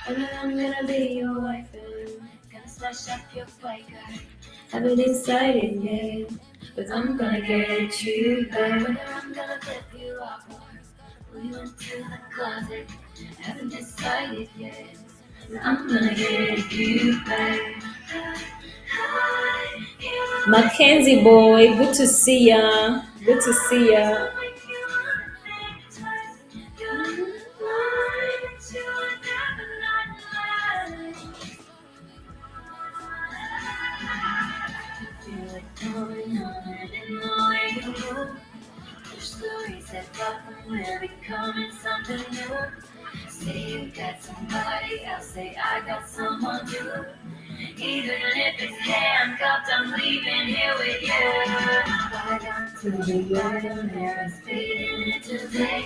Whether I'm gonna be your wife and gonna smash up your white guy. Haven't decided yet, but I'm gonna get you back. Whether I'm gonna flip you off or pull you into the closet. Haven't decided yet. I'm gonna get you back. Mackenzie boy, good to see ya. Good to see ya. Becoming something new. Say you got somebody else, say I got someone new. Even if it's handcuffed, I'm leaving here with you. Fly down to the bottom, there is fading into day.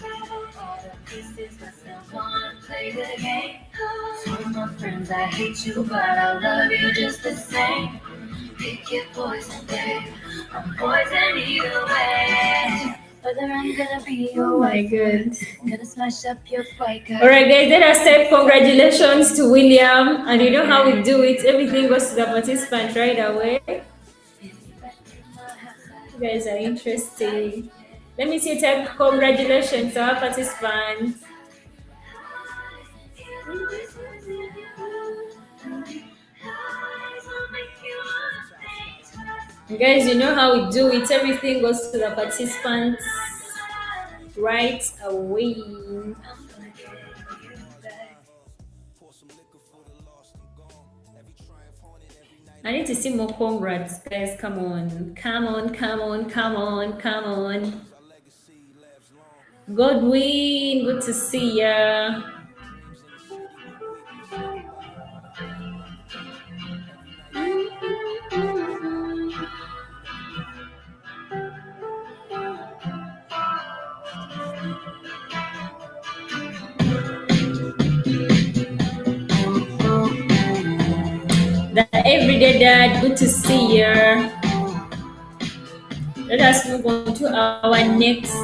All the pieces, but still wanna play the game. Told my friends I hate you, but I love you just the same. Pick your poison, babe. I'm poison either way. Whether I'm gonna be your Oh my wife, god. gonna smash up your biker. Alright guys, let us say congratulations to William. And you know how we do it. Everything goes to the participant right away. You guys are interesting. Let me see type congratulations to our participants. Guys, you know how we do it. Everything goes to the participants right away. I need to see more congrats, guys. Come on. Come on, come on, come on, come on. Godwin, good to see ya. The everyday dad, good to see ya. Let us move on to our next.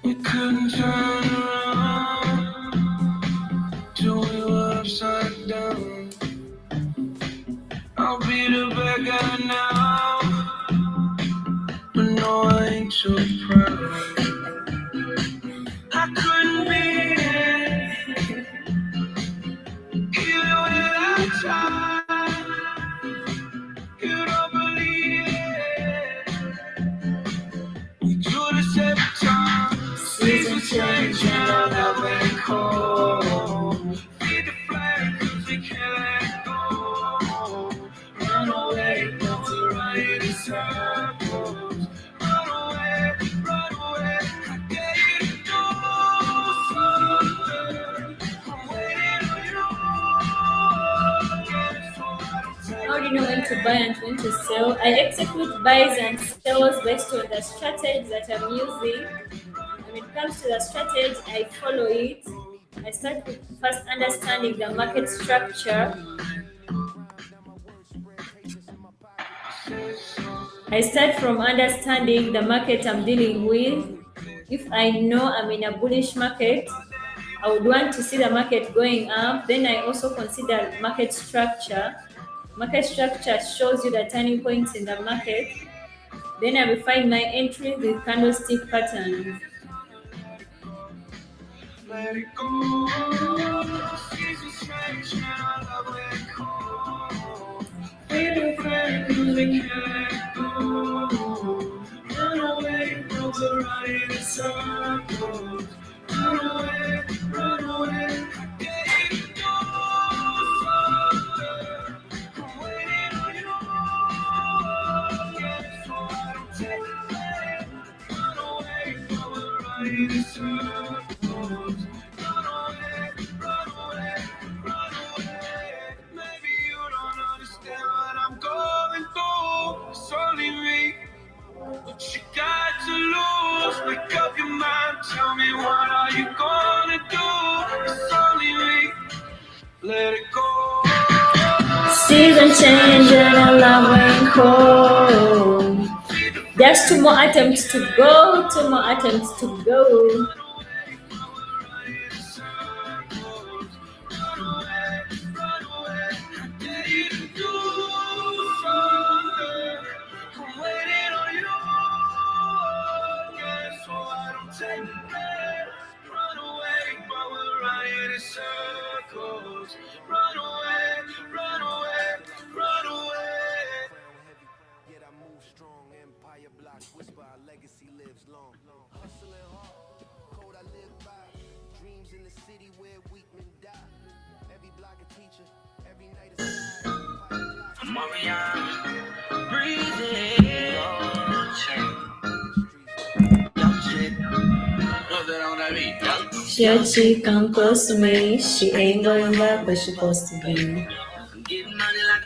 We couldn't turn around till we were upside down. I'll be the bad guy now, but no, I ain't so proud. I couldn't be it, even when I tried. You don't believe it. We do this every time. Seasons change and our love ain't cold. Feed the flame 'cause we can't let go. Run away, don't you run in circles. Run away, run away. I dare you to do something. I'm waiting on you. Yeah, so I don't take How do you know when to buy and when to sell? I execute buys and sells based on the strategy that I'm using. When it comes to the strategy, I follow it. I start with first understanding the market structure. I start from understanding the market I'm dealing with. If I know I'm in a bullish market, I would want to see the market going up. Then I also consider market structure. Market structure shows you the turning points in the market. Then I will find my entry with candlestick patterns. let it go. Seasons change and our love ain't cold. Feed the flame 'cause we can't let go. Run away, don't go running in circles. Run away, run away. I dare you to do something. I'm waiting on you. Yeah, so I don't take it back. Run away, but we're running in circles. Run away, run away, run away. Maybe you don't understand what I'm going through. It's only me. What you got to lose? Make up your mind. Tell me what are you gonna do? It's only me. Let it go. Season change and a love ain't cold. Just two more attempts to go. Two more attempts to go. Circles. Run away, run away, run away. Yet I move strong, empire block, whisper our legacy lives long. Hustling hard, code I live by. Dreams in the city where weak men die. Every block a teacher, every night a side. Marianne, breathing. Young chick, know that on that beat. Your chick come close to me. She ain't going back where she supposed to be. Getting money like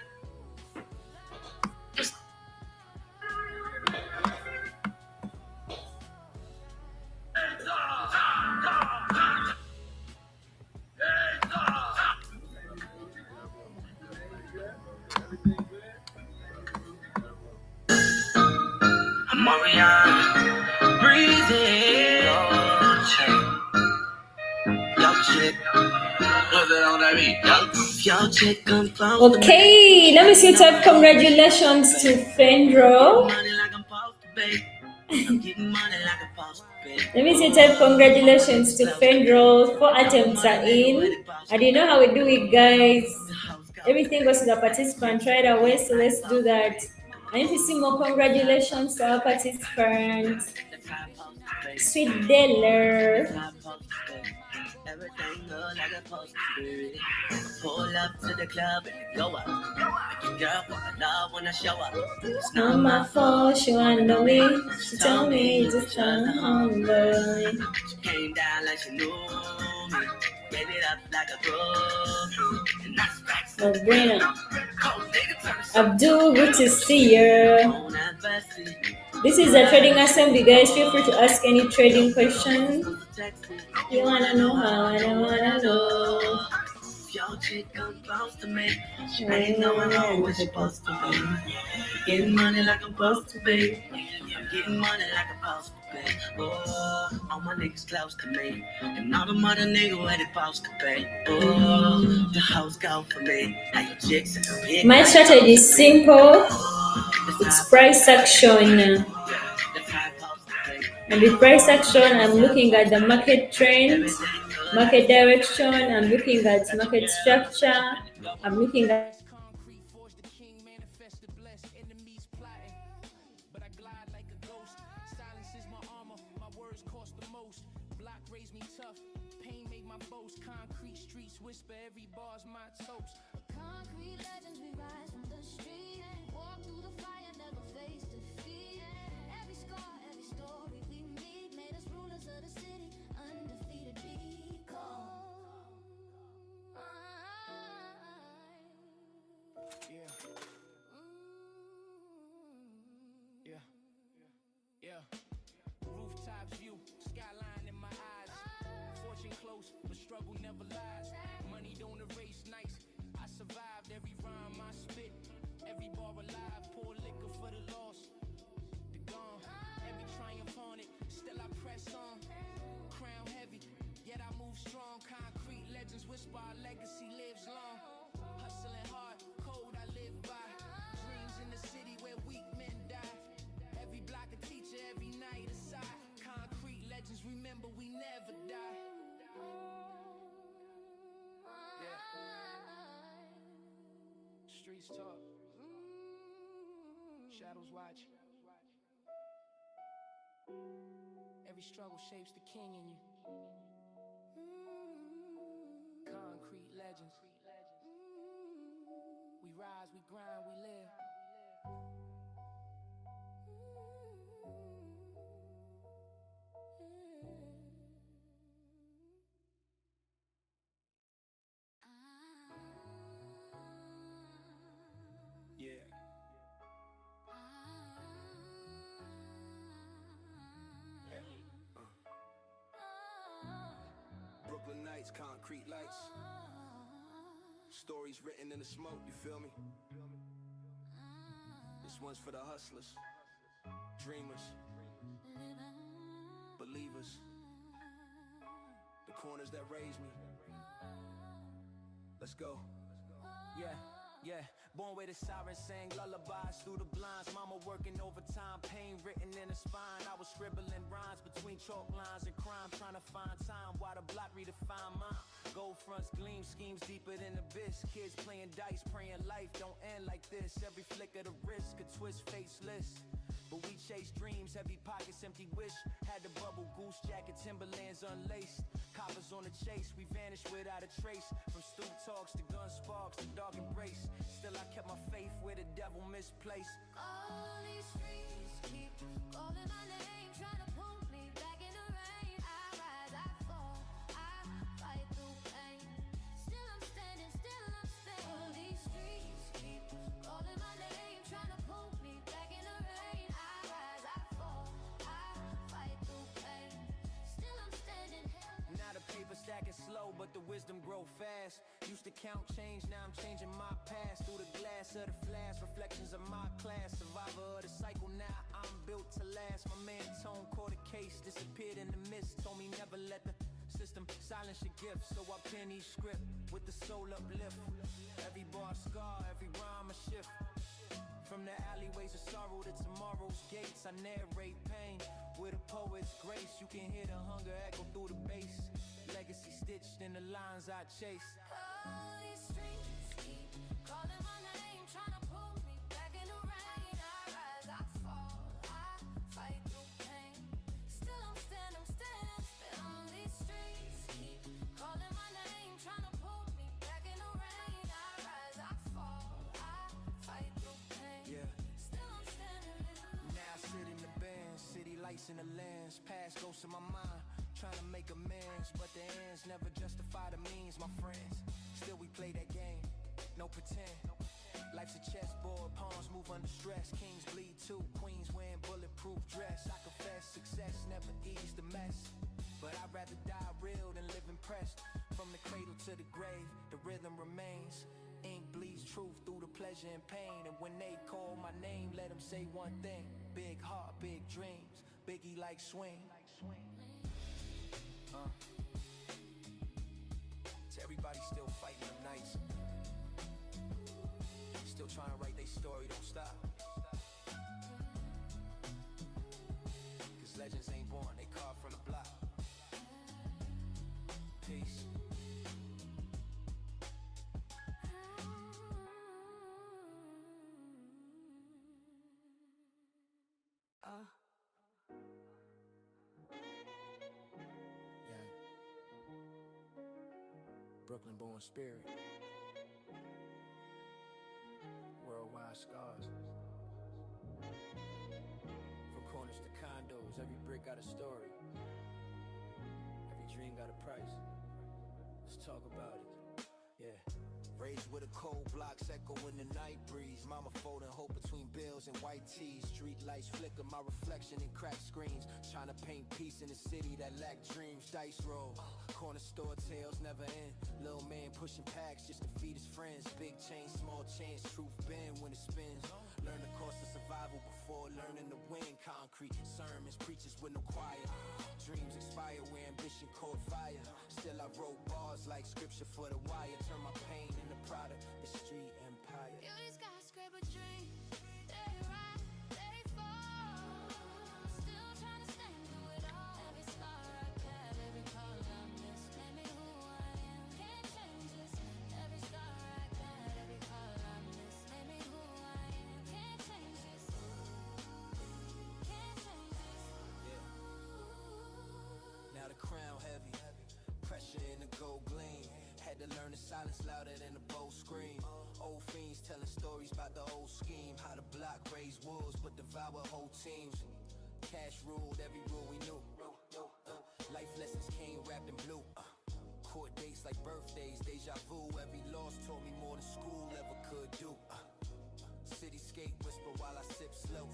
I'm Mariana, breathing. Yo, chick, put that on that beat. Yo, chick, I'm supposed to Okay, let me see type congratulations to Fendro. money like I'm supposed to pay. I'm getting money like I'm supposed to pay. Let me see type congratulations to Fendro. 4 attempts are in. I didn't know how we do it, guys. Everything goes to the participant right away, so let's do that. I need to see more congratulations to our participants. Sweet Deller. Everything look like it's supposed to be. Pull up to the club and go up. Make your girl fall in love when I show up. It's Not my fault, she wanted to know me. She told me just trying to humble. She came down like she knew me. Gave it up like a groupie. And that's facts. Sabrina. Cold nigga turn to Abdul, good to see you. on that bestie. This is a trading assembly, guys. Feel free to ask any trading questions. You wanna know how? I don't wanna know. Yo, chick come close to me. She ain't knowing what she supposed to be. Getting money like I'm supposed to be. I'm getting money like I'm supposed to be. Oh, all my niggas close to me. And all the mother niggas where they supposed to be. Oh, the hoes go for me. How your chicks in the big. My strategy is simple. It's price action. And with price action, I'm looking at the market trend, market direction, I'm looking at market structure, I'm looking at Concrete forged the king, manifested blessed, enemies plotting. But I glide like a ghost. Silence is my armor, my words cost the most. Block raised me tough, pain made my boast. Concrete streets whisper, every bar's my toast. Concrete legends, we rise from the street. Walk through the fire, never face defeat. Every scar, every story we meet made us rulers of the city, undefeated become. Yeah. Rooftops view, skyline in my eyes. Fortune close, but struggle never lies. Money don't erase nights. I survived every rhyme I spit. Every bar alive, pour liquor for the loss. The gone, every triumph on it. Still I press on. Crown heavy, yet I move strong. Concrete legends whisper our legacy lives long. Hustling hard, cold I live by. Dreams in the city where weak men die. Every block a teacher, every night a sigh. Concrete legends, remember we never die. Streets talk. Shadows watch. Every struggle shapes the king in you. Concrete legends. We rise, we grind, we live. Yeah. Brooklyn nights, concrete lights. Stories written in the smoke, you feel me? This one's for the hustlers, dreamers, believers, the corners that raised me. Let's go. Yeah. Born with a siren sang lullabies through the blinds. Mama working overtime, pain written in her spine. I was scribbling rhymes between chalk lines and crime, trying to find time while the block redefine mine. Gold fronts gleam, schemes deeper than abyss. Kids playing dice, praying life don't end like this. Every flick of the wrist could twist faceless. But we chase dreams, heavy pockets, empty wish. Had the bubble, goose jacket, Timberlands unlaced. Coppers on the chase, we vanished without a trace. From stoop talks to gun sparks to dark embrace. Still I kept my faith where the devil misplaced. All these streets keep calling my name, trying to pull me back in the rain. I rise, I fall, I fight through pain. Still I'm standing, still I'm staying. All these streets keep calling my name, trying to pull me back in the rain. I rise, I fall, I fight through pain. Still I'm standing. Now the paper stacking slow, but the wisdom grow fast. Used to count change, now I'm changing my past. Through the glass of the flash, reflections of my class. Survivor of the cycle, now I'm built to face, disappeared in the mist. Told me never let the system silence your gift. So I pen each script with the soul uplift. Every bar scar, every rhyme a shift. From the alleyways of sorrow to tomorrow's gates, I narrate pain with a poet's grace. You can hear the hunger echo through the bass. Legacy stitched in the lines I chase. All these streets keep calling my name, trying to pull me back in the rain. I rise, I fall, I fight through pain. Still I'm standing. All these streets keep calling my name, trying to pull me back in the rain. I rise, I fall, I fight through pain. Yeah. Still I'm standing. Now I sit in the band, city lights in the lens. Past goes to my mind, trying to make amends. But the ends never justify the means, my friends. Still we play that game, no pretend. Life's a chessboard, pawns move under stress. Kings bleed too, queens wearing bulletproof dress. I confess success never eased the mess, but I'd rather die real than live impressed. From the cradle to the grave, the rhythm remains. Ink bleeds truth through the pleasure and pain. And when they call my name, let them say one thing: big heart, big dreams, Biggie like swing. To everybody still fighting them nights, still trying to write their story, don't stop. Cause legends ain't born, they carved from the block. Peace. Yeah. Brooklyn born spirit. Worldwide scars. From corners to condos, every brick got a story. Every dream got a price. Let's talk about it. Yeah. Raised with a cold blocks echo in the night breeze. Mama folding hope between bills and white tees. Street lights flicker my reflection in cracked screens. Trying to paint peace in a city that lacked dreams. Dice roll, corner store tales never end. Little man pushing packs just to feed his friends. Big change, small chance, truth bend when it spins. Learn the cost of survival before learning to win. Concrete sermons, preachers with no choir. Dreams expire where ambition caught fire. Still I wrote bars like scripture for the wire. Turn my pain into product, the street empire. Beauty skyscraper dreams, they rise, they fall. Still trying to stand through it all. Every scar I got, every call I miss, made me who I am. Can't change this. Every scar I got, every call I miss, made me who I am. Can't change this. Can't change this. Now the crown heavy, pressure in the gold gleam. Had to learn the silence louder than the bow scream. Old fiends telling stories about the old scheme. How the block raised wolves but devour whole teams. Cash ruled every rule we knew. Life lessons came wrapped in blue. Court dates like birthdays, deja vu. Every loss taught me more than school ever could do. Cityscape whisper while I sip slow.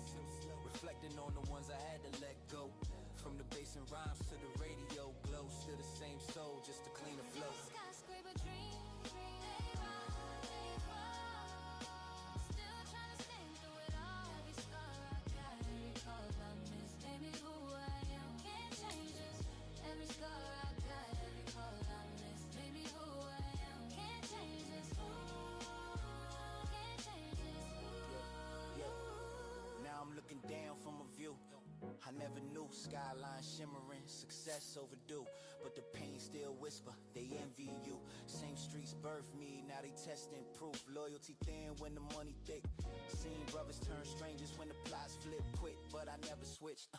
Reflecting on the ones I had to let go. From the bass and rhymes to the radio glow. Still the same soul, just a cleaner flow. Skyscraper dreams, they rise, they fall. Still trying to stand through it all. Every scar I got, every call I miss, made me who I am. Can't change this. Every scar I got, every call I miss, made me who I am. Can't change this. Can't change this. Now I'm looking down from a view. I never knew, skyline shimmering, success overdue. But the pain still whisper, they envy you. Same streets birthed me, now they testing proof. Loyalty thin when the money thick. Seen brothers turn strangers when the plots flip quick. But I never switched,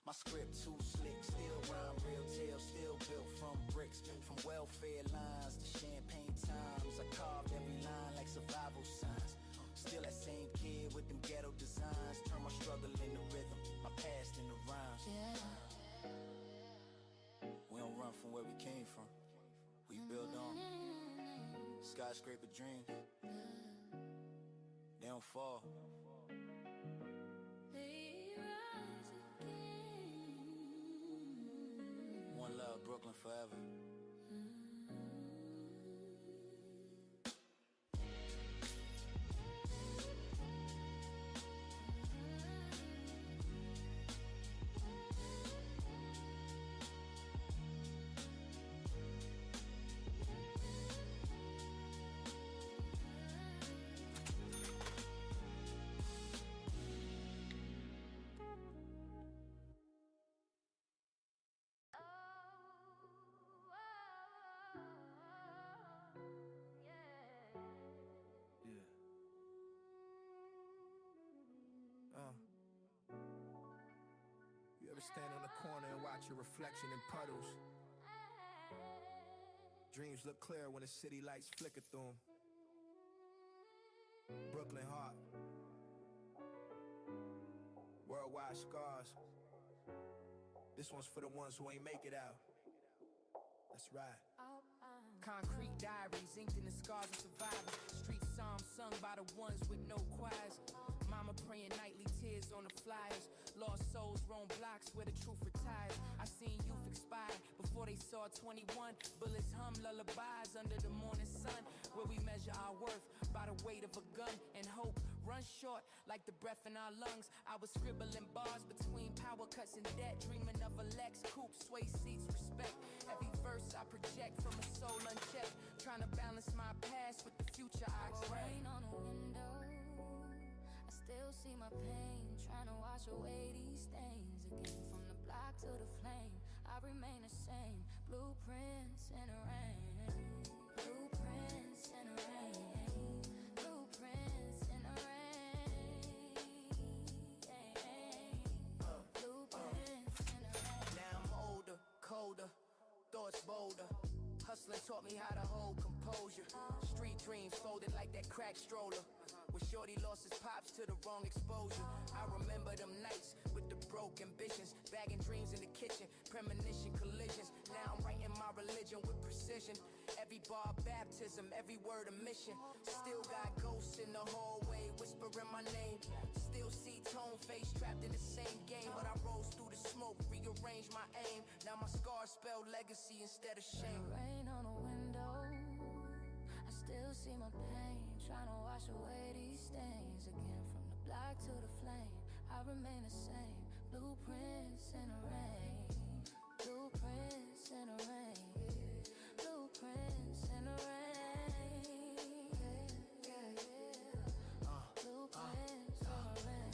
my script too slick. Still rhyme, real tales, still built from bricks. From welfare lines to champagne times. I carved every line like survival signs. Still that same kid with them ghetto designs. Turn my struggle into rhythm, my past into rhymes. We don't run from where we came from. We build on skyscraper dreams. They don't fall. They rise again. One love, Brooklyn forever. stand on the corner and watch your reflection in puddles. Dreams look clear when the city lights flicker through them. Brooklyn heart. Worldwide scars. This one's for the ones who ain't make it out. That's right. Concrete diaries inked in the scars of survivors. Street psalms sung by the ones with no choirs. Mama praying nightly tears on the flyers. Lost souls roam blocks where the truth retires. I seen youth expire before they saw 21. Bullets hum lullabies under the morning sun. Where we measure our worth by the weight of a gun. And hope runs short like the breath in our lungs. I was scribbling bars between power cuts and debt. Dreaming of a Lex coupe, sway seats, respect. Every verse I project from a soul unchecked. Trying to balance my past with the future I expect. Rain on the window, I still see my pain. Trying to wash away these stains. Again from the block to the flame, I remain the same. Blueprints in the rain. Blueprints in the rain. Blueprints in the rain. Blueprints in the rain. Now I'm older, colder, thoughts bolder. Hustling taught me how to hold composure. Street dreams folded like that crack stroller. When shorty lost his pops to the wrong exposure. I remember them nights with the broke ambitions. Bagging dreams in the kitchen, premonition collisions. Now I'm writing my religion with precision. Every bar baptism, every word a mission. Still got ghosts in the hallway whispering my name. Still see tone face trapped in the same game. But I rose through the smoke, rearranged my aim. Now my scars spell legacy instead of shame. Rain on the window, I still see my pain. Trying to wash away these stains. Again from the block to the flame, I remain the same. Blueprints in the rain. Blueprints in the rain. Blueprints in the rain. Blueprints in the rain.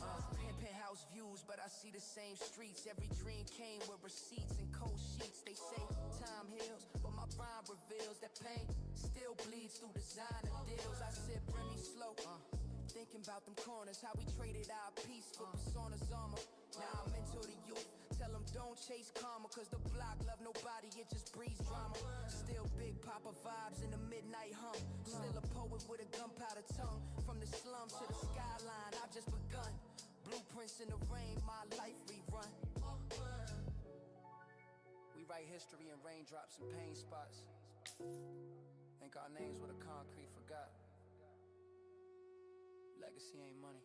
Penthouse views, but I see the same streets. Every dream came with receipts and cold sheets. They say time heals, but my rhyme reveals that pain still bleeds through designer deals. I said, bring me slow. Thinking about them corners, how we traded our peace for personas armor. Now I'm into the youth. Tell them don't chase karma, cause the block love nobody, it just breeds drama. Still Big Papa vibes in the midnight hum. Still a poet with a gunpowder tongue. From the slums to the skyline, I've just begun. Blueprints in the rain, my life rerun. We write history in raindrops and pain spots. Think our names with a concrete forgot. Legacy ain't money.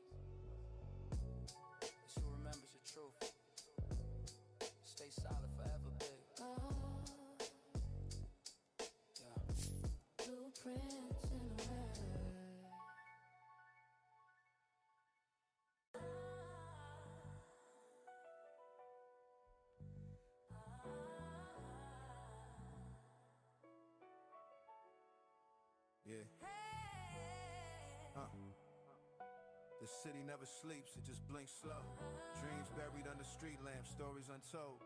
It's who remembers the truth. Stay solid forever, big. Yeah. Blueprints in the rain. Yeah. The city never sleeps, it just blinks slow. Dreams buried under street lamps, stories untold.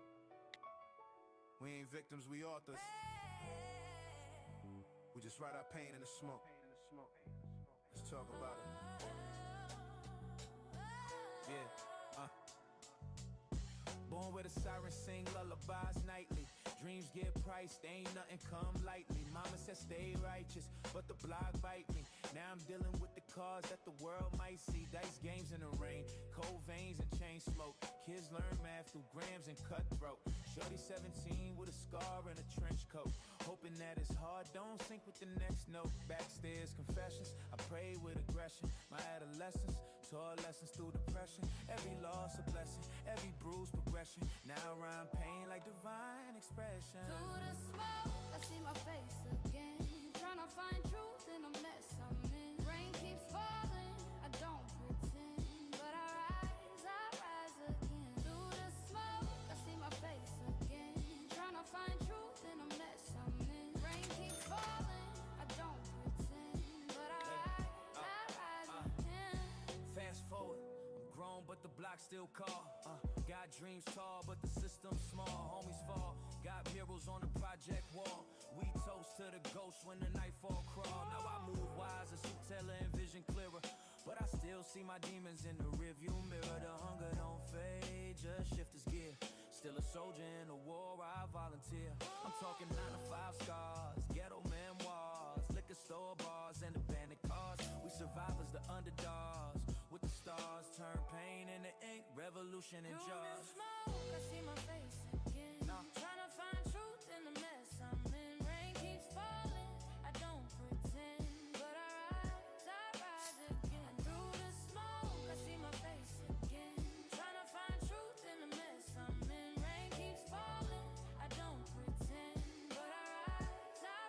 We ain't victims, we authors. We just write our pain in the smoke. Let's talk about it. Yeah, Born with a siren, sing lullabies nightly. Dreams get priced, ain't nothing come lightly. Mama said stay righteous, but the block bite me. Now I'm dealing with the cards that the world might see. Dice games in the rain, cold veins and chain smoke. Kids learn math through grams and cutthroat. Shorty 17 with a scar and a trench coat. Hoping that his heart don't sink with the next note. Backstairs confessions, I prayed with aggression. My adolescence, taught lessons through depression. Every loss a blessing, every bruise progression. Now I rhyme pain like divine expression. Through the smoke, I see my face again. Trying to find truth in the mess I'm in. Rain keeps falling, I don't pretend. But I rise again. Through the smoke, I see my face again. Trying to find truth in the mess I'm in. Rain keeps falling, I don't pretend. But I rise again. Fast forward, I'm grown but the block still call. Got dreams tall but the system's small. Homies fall, got murals on the project wall. We toast to the ghost when the nightfall crawl. Now I move wiser, see teller and vision clearer. But I still see my demons in the rearview mirror. The hunger don't fade, just shift his gear. Still a soldier in a war, I volunteer. I'm talking 9 to 5 scars, ghetto memoirs, liquor store bars, and abandoned cars. We survivors, the underdogs. With the stars, turn pain into ink, revolution in jars. Smoke, I see my face again. Trying to find truth in the mess I'm in. Rain keeps falling, I don't pretend, but I rise again. Through the smoke, I see my face again. Trying to find truth in the mess I'm in. Rain keeps falling, I don't pretend, but I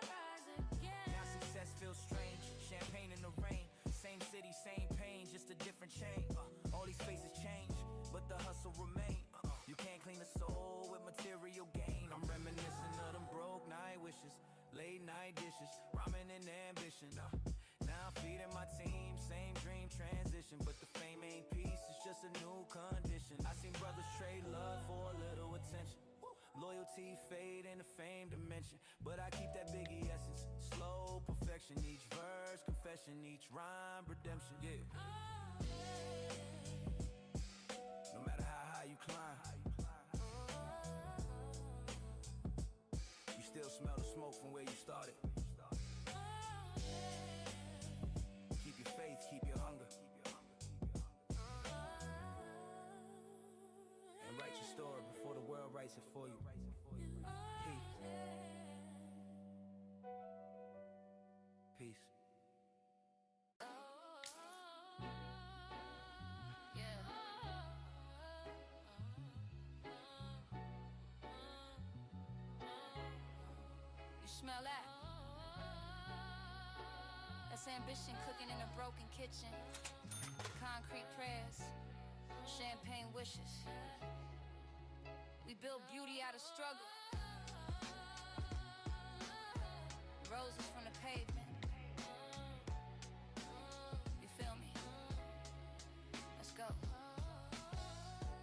rise again. Now success feels strange, champagne in the rain. Same city, same pain, just a different chain. All these faces change, but the hustle remain. You can't clean the soul with material gain. I'm reminiscing of them broke night wishes, late night dishes, ramen and ambition. Now I'm feeding my team, same dream transition, but the fame ain't peace, it's just a new condition. I seen brothers trade love for a little attention. Loyalty fade in the fame dimension, but I keep that Biggie essence. Slow perfection, each verse confession, each rhyme redemption. Yeah. No matter how high you climb, you still smell the smoke from where you started. Keep your faith, keep your hunger, and write your story before the world writes it for you. Peace. Peace. You smell that? That's ambition cooking in a broken kitchen. Concrete prayers, champagne wishes. We build beauty out of struggle. Roses from the pavement. You feel me? Let's go.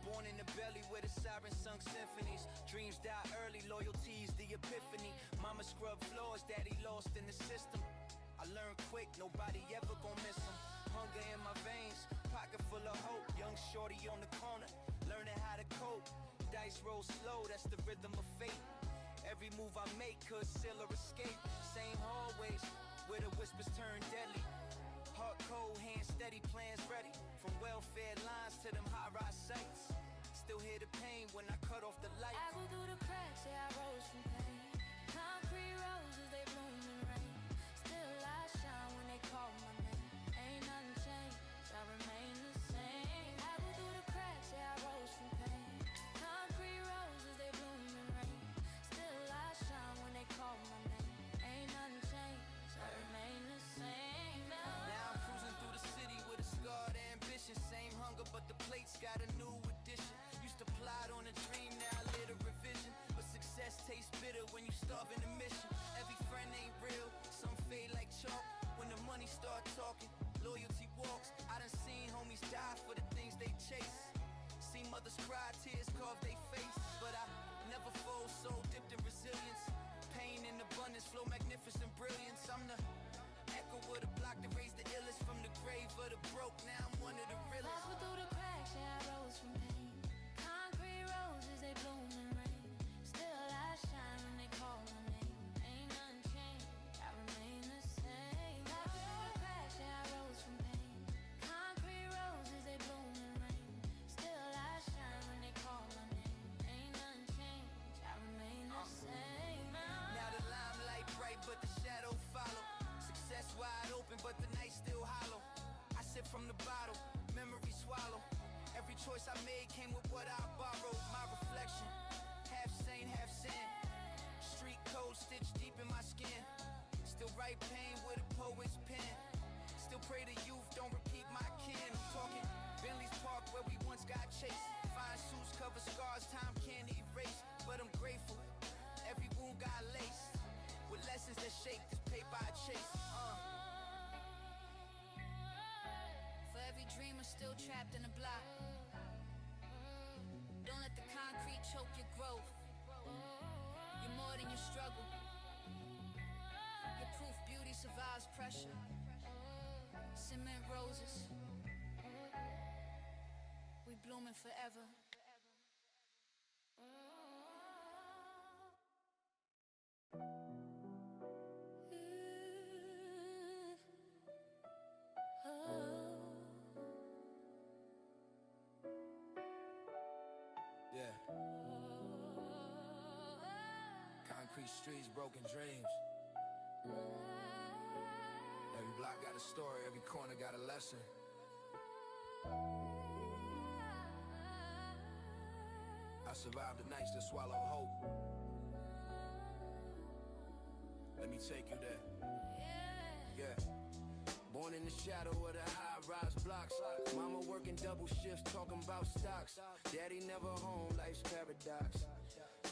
Born in the belly where the siren sung symphonies. Dreams die early, loyalty's the epiphany. Mama scrubbed floors, daddy lost in the system. I learned quick, nobody ever gon' miss him. Hunger in my veins, pocket full of hope. Young shorty on the corner, learning how to cope. Dice roll slow, that's the rhythm of fate. Every move I make could seal or escape. Same hallways, where the whispers turn deadly. Heart cold, hands steady, plans ready. From welfare lines to them high-rise sights. Still hear the pain when I cut off the light. I go through the cracks, yeah, I rose from pain. Concrete roses, they bloom in rain. Still I shine when they call my name. Ain't nothing changed, I remain the same. I go through the cracks, yeah, I rose from pain. Concrete roses, they bloom in rain. Still I shine when they call my name. Ain't nothing changed, I remain the same. Now I'm cruising through the city with a scarred ambition. Same hunger, but the plate's got a new addition. Used to plot on a dream, now I live a revision. But success tastes bitter when you starve in the mission. Every friend ain't real, some fade like chalk. When the money start talking, loyalty walks. I done seen homies die for the things they chase. Seen mothers cry, tears carve they face. But I never fold, so dipped in resilience. Pain in abundance, flow magnificent brilliance. I'm the echo of the block that raised the illest. From the grave of the broke, now I'm one of the realest. Passing through the cracks, yeah, I rose from pain. Concrete roses, they bloom in rain. Still I shine when they call my name. Ain't nothing changed, I remain the same. Passing through the cracks, yeah, I rose from pain. Concrete roses, they bloom in rain. Still I shine when they call my name. Ain't nothing changed, I remain the same. Now the limelight bright, but the shadow follow. Success wide open, but the night still hollow. I sip from the bottle, memory swallow. Every choice I made came with what I borrowed. My reflection, half sane, half sin. Street code stitched deep in my skin. Still write pain with a poet's pen. Still pray the youth don't repeat my kin. I'm talking Bentley's Park where we once got chased. Fine suits cover scars, time can't erase. But I'm grateful, every wound got laced with lessons that shape this paper I chase. For every dreamer still trapped in a block. Don't let the concrete choke your growth. You're more than your struggle. Your proof beauty survives pressure. Cement roses. We blooming forever. Concrete streets, broken dreams. Every block got a story, every corner got a lesson. I survived the nights that swallow hope. Let me take you there. Yeah. Born in the shadow of the high-rise blocks. Mama working double shifts, talking about stocks. Daddy never home, life's paradox.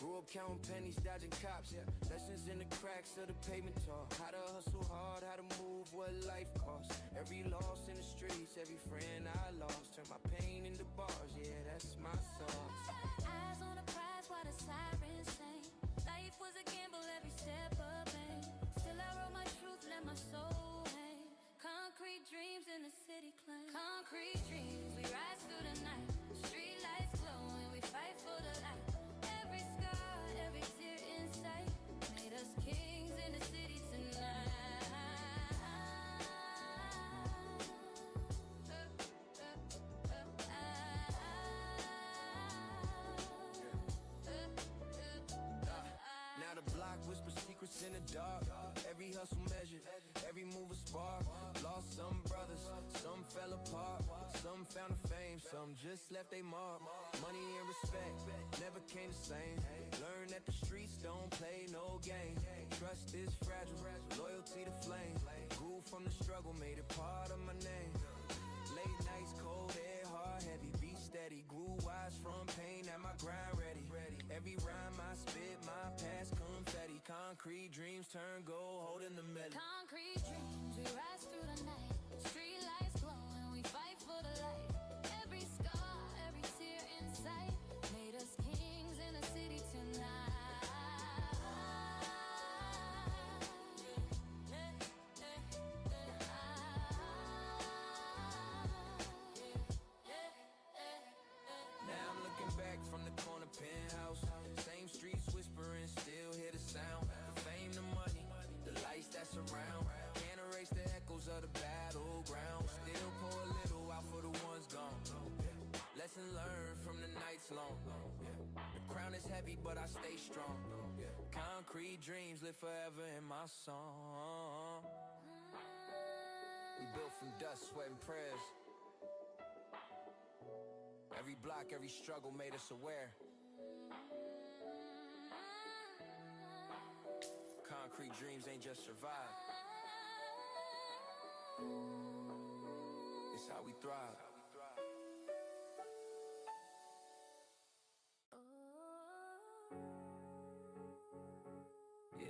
Grew up counting pennies, dodging cops. Lessons in the cracks of the pavement talk. How to hustle hard, how to move, what life costs. Every loss in the streets, every friend I lost. Turn my pain into bars, yeah, that's my sauce. Eyes on the prize while the sirens sing. Life was a gamble, every step of pain. Still I wrote my truth, let my soul hang. Concrete dreams in the city claim. Concrete dreams, we rise through the night. Street lights glow and we fight for the light. Every scar, every tear in sight made us kings in the city tonight. Now the block whispers secrets in the dark. Every hustle measured, every move a spark. Lost some brothers, some fell apart. Some found the fame, some just left they mark. Money and respect never came the same. Learn that the streets don't play no game. Trust is fragile, loyalty to flame. Grew from the struggle, made it part of my name. Late nights, cold air, hard, heavy, be steady. Grew wise from pain, at my grind ready. Every rhyme I spit, my past confetti. Concrete dreams turn gold, holding the melody. Concrete dreams, we rise through the night. Street lights glow and we fight for the light. Every scar, every tear in sight made us kings in the city tonight. Now I'm looking back from the corner penthouse. Same streets whispering, still hear the sound. The fame, the money, the lights that surround. Can't erase the echoes of the battleground. Still pour a little out for the ones gone. Lesson learned from the nights long. The crown is heavy, but I stay strong. Concrete dreams live forever in my song. We built from dust, sweat, and prayers. Every block, every struggle made us aware. Concrete dreams ain't just survive. It's how we thrive. Yeah.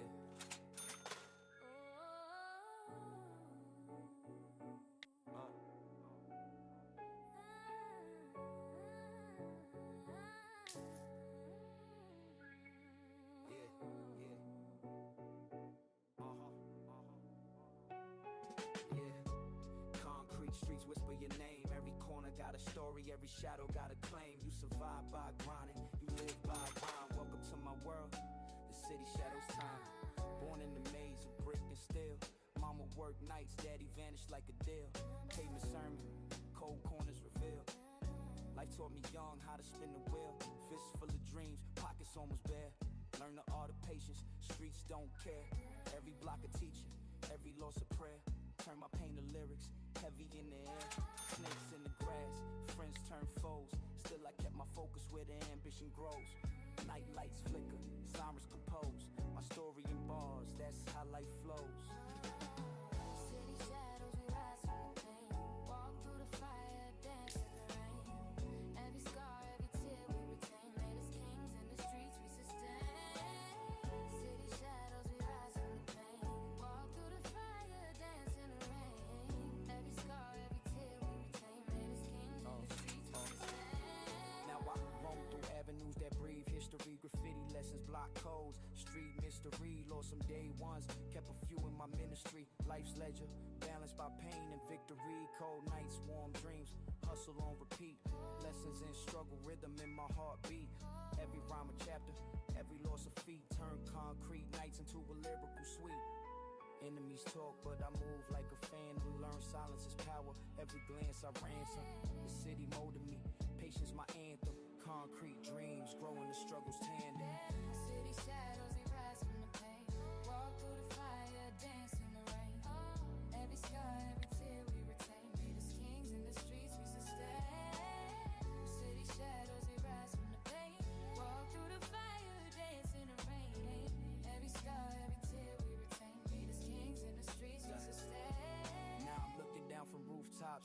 Streets whisper your name. Every corner got a story, every shadow got a claim. You survive by grinding, you live by grind. Welcome to my world, the city shadows time. Born in the maze of brick and steel. Mama worked nights, daddy vanished like a deal. Pavement sermon, cold corners revealed. Life taught me young how to spin the wheel. Fists full of dreams, pockets almost bare. Learn the art of patience, streets don't care. Every block a teaching, every loss a prayer. Turn my pain to lyrics, heavy in the air. Snakes in the grass, friends turn foes. Still I kept my focus where the ambition grows. Night lights flicker, sirens compose. My story in bars, that's how life flows. City shadows, we rise from the pain. Walk through the fire, dance in the rain. Every scar, every tear we retain. Made us kings in the streets we sustain. City shadows, we rise from the pain. Walk through the fire, dance in the rain. Every scar, every tear we retain. Made us kings in the streets we sustain. Now I roam through avenues that breathe history, graffiti lessons, block codes, street mystery. Lost some day ones, kept a few in my ministry. Life's ledger, balanced by pain and victory. Cold nights, warm dreams, hustle on repeat. Lessons in struggle, rhythm in my heartbeat. Every rhyme a chapter, every loss a feat. Turn concrete nights into a lyrical suite. Enemies talk, but I move like a fan who learns silence is power. Every glance I ransom. The city molded me. Patience my anthem. Concrete dreams, growing the struggles tandem. City shadows, we rise from the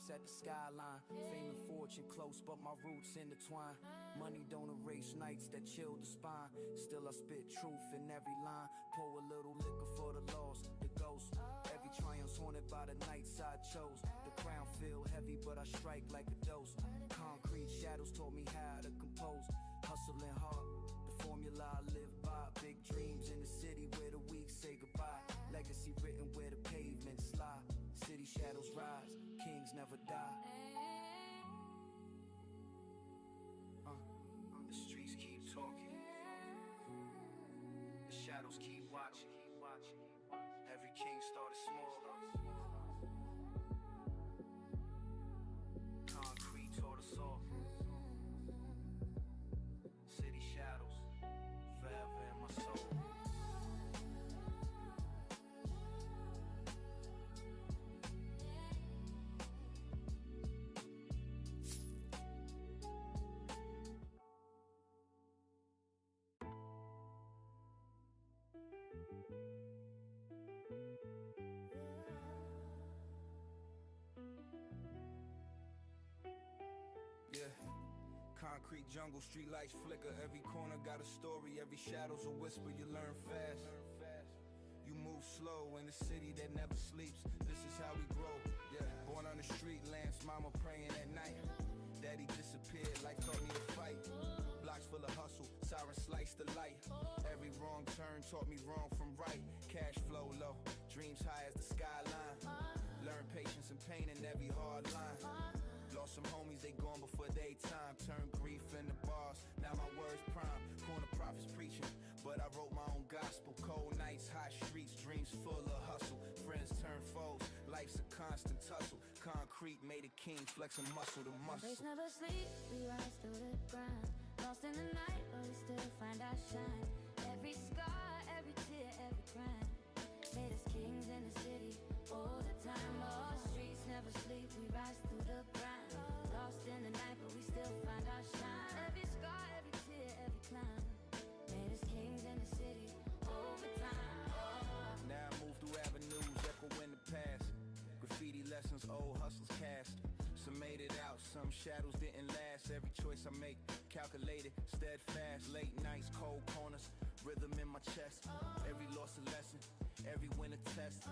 stops at the skyline. Fame and fortune close, but my roots intertwine. Money don't erase nights that chill the spine. Still I spit truth in every line. Pour a little liquor for the lost, the ghost. Every triumph's haunted by the nights I chose. The crown feel heavy, but I strike like a dose. Concrete shadows taught me how to compose. Hustling hard, the formula I live by. Big dreams in the city where the weak say goodbye. Legacy written where the pavements slide. City shadows rise, kings never die. The streets keep talking. The shadows keep watching. Every king started small. Concrete taught us all. City shadows, forever in my soul. Yeah. Concrete jungle, street lights flicker. Every corner got a story. Every shadow's a whisper. You learn fast. You move slow in the city that never sleeps. This is how we grow. Yeah. Born on the street lamps, mama praying at night. Daddy disappeared, life taught me to fight. Blocks full of hustle, siren slice the light. Every wrong turn taught me wrong from right. Cash flow low, dreams high as the skyline. Learn patience and pain in every hard line. Lost some homies, they gone before they time. Turn grief into bars, now my words prime. Corner prophets preaching, but I wrote my own gospel. Cold nights, hot streets, dreams full of hustle. Friends turn foes, life's a constant tussle. Concrete made a king, flexing muscle to muscle. Place never sleep, we rise through the grind. Lost in the night, but we still find our shine. Every scar, every tear, every crime made us kings in the city all the time. Oh, streets never sleep, we rise through the grind. Lost in the night, but we still find our shine. Every scar, every tear, every climb made us kings in the city over time. Oh. Now I move through avenues, echo in the past. Graffiti lessons, old hustles cast. Some made it out, some shadows didn't last. Every choice I make, calculated, steadfast. Late nights, cold corners, rhythm in my chest. Every loss a lesson, every win a test.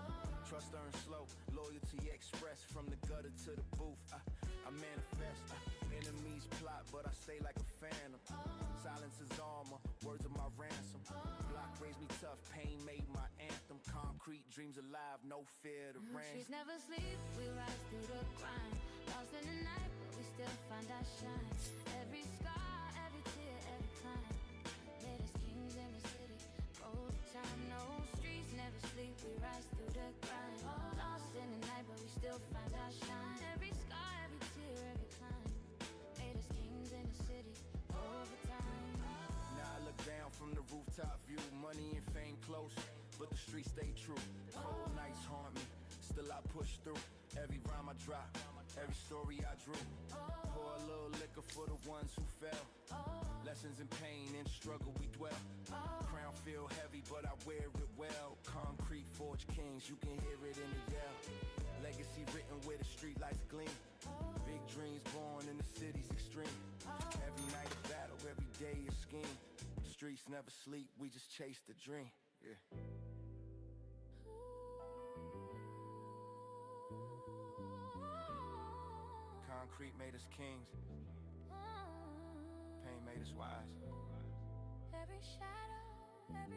Trust earned slow, loyalty expressed. From the gutter to the booth, I manifest. Enemies plot, but I stay like a phantom. Silence is armor, words of my ransom. Block raised me tough, pain made my anthem. Concrete dreams alive, no fear to range. Streets never sleep, we rise through the grind. Lost in the night, but we still find our shine. Every scar, every tear, every climb made us kings in the city all the time. No streets never sleep, we rise through the grind. Lost in the night, but we still find our shine. Every scar, every tear, every climb made us kings in the city all the time. Now I look down from the rooftop view. Money and fame close, but the streets stay true. Cold nights haunt me, still I push through. Every rhyme I drop, every story I drew. Pour a little liquor for the ones who fell. Lessons in pain and struggle we dwell. Crown feel heavy, but I wear it well. Concrete forge kings, you can hear it in the yell. Legacy written where the street lights gleam. Big dreams born in the city's extreme. Every night a battle, every day a scheme. Streets never sleep, we just chase the dream. Yeah. Concrete made us kings. Pain made us wise. Every shadow, every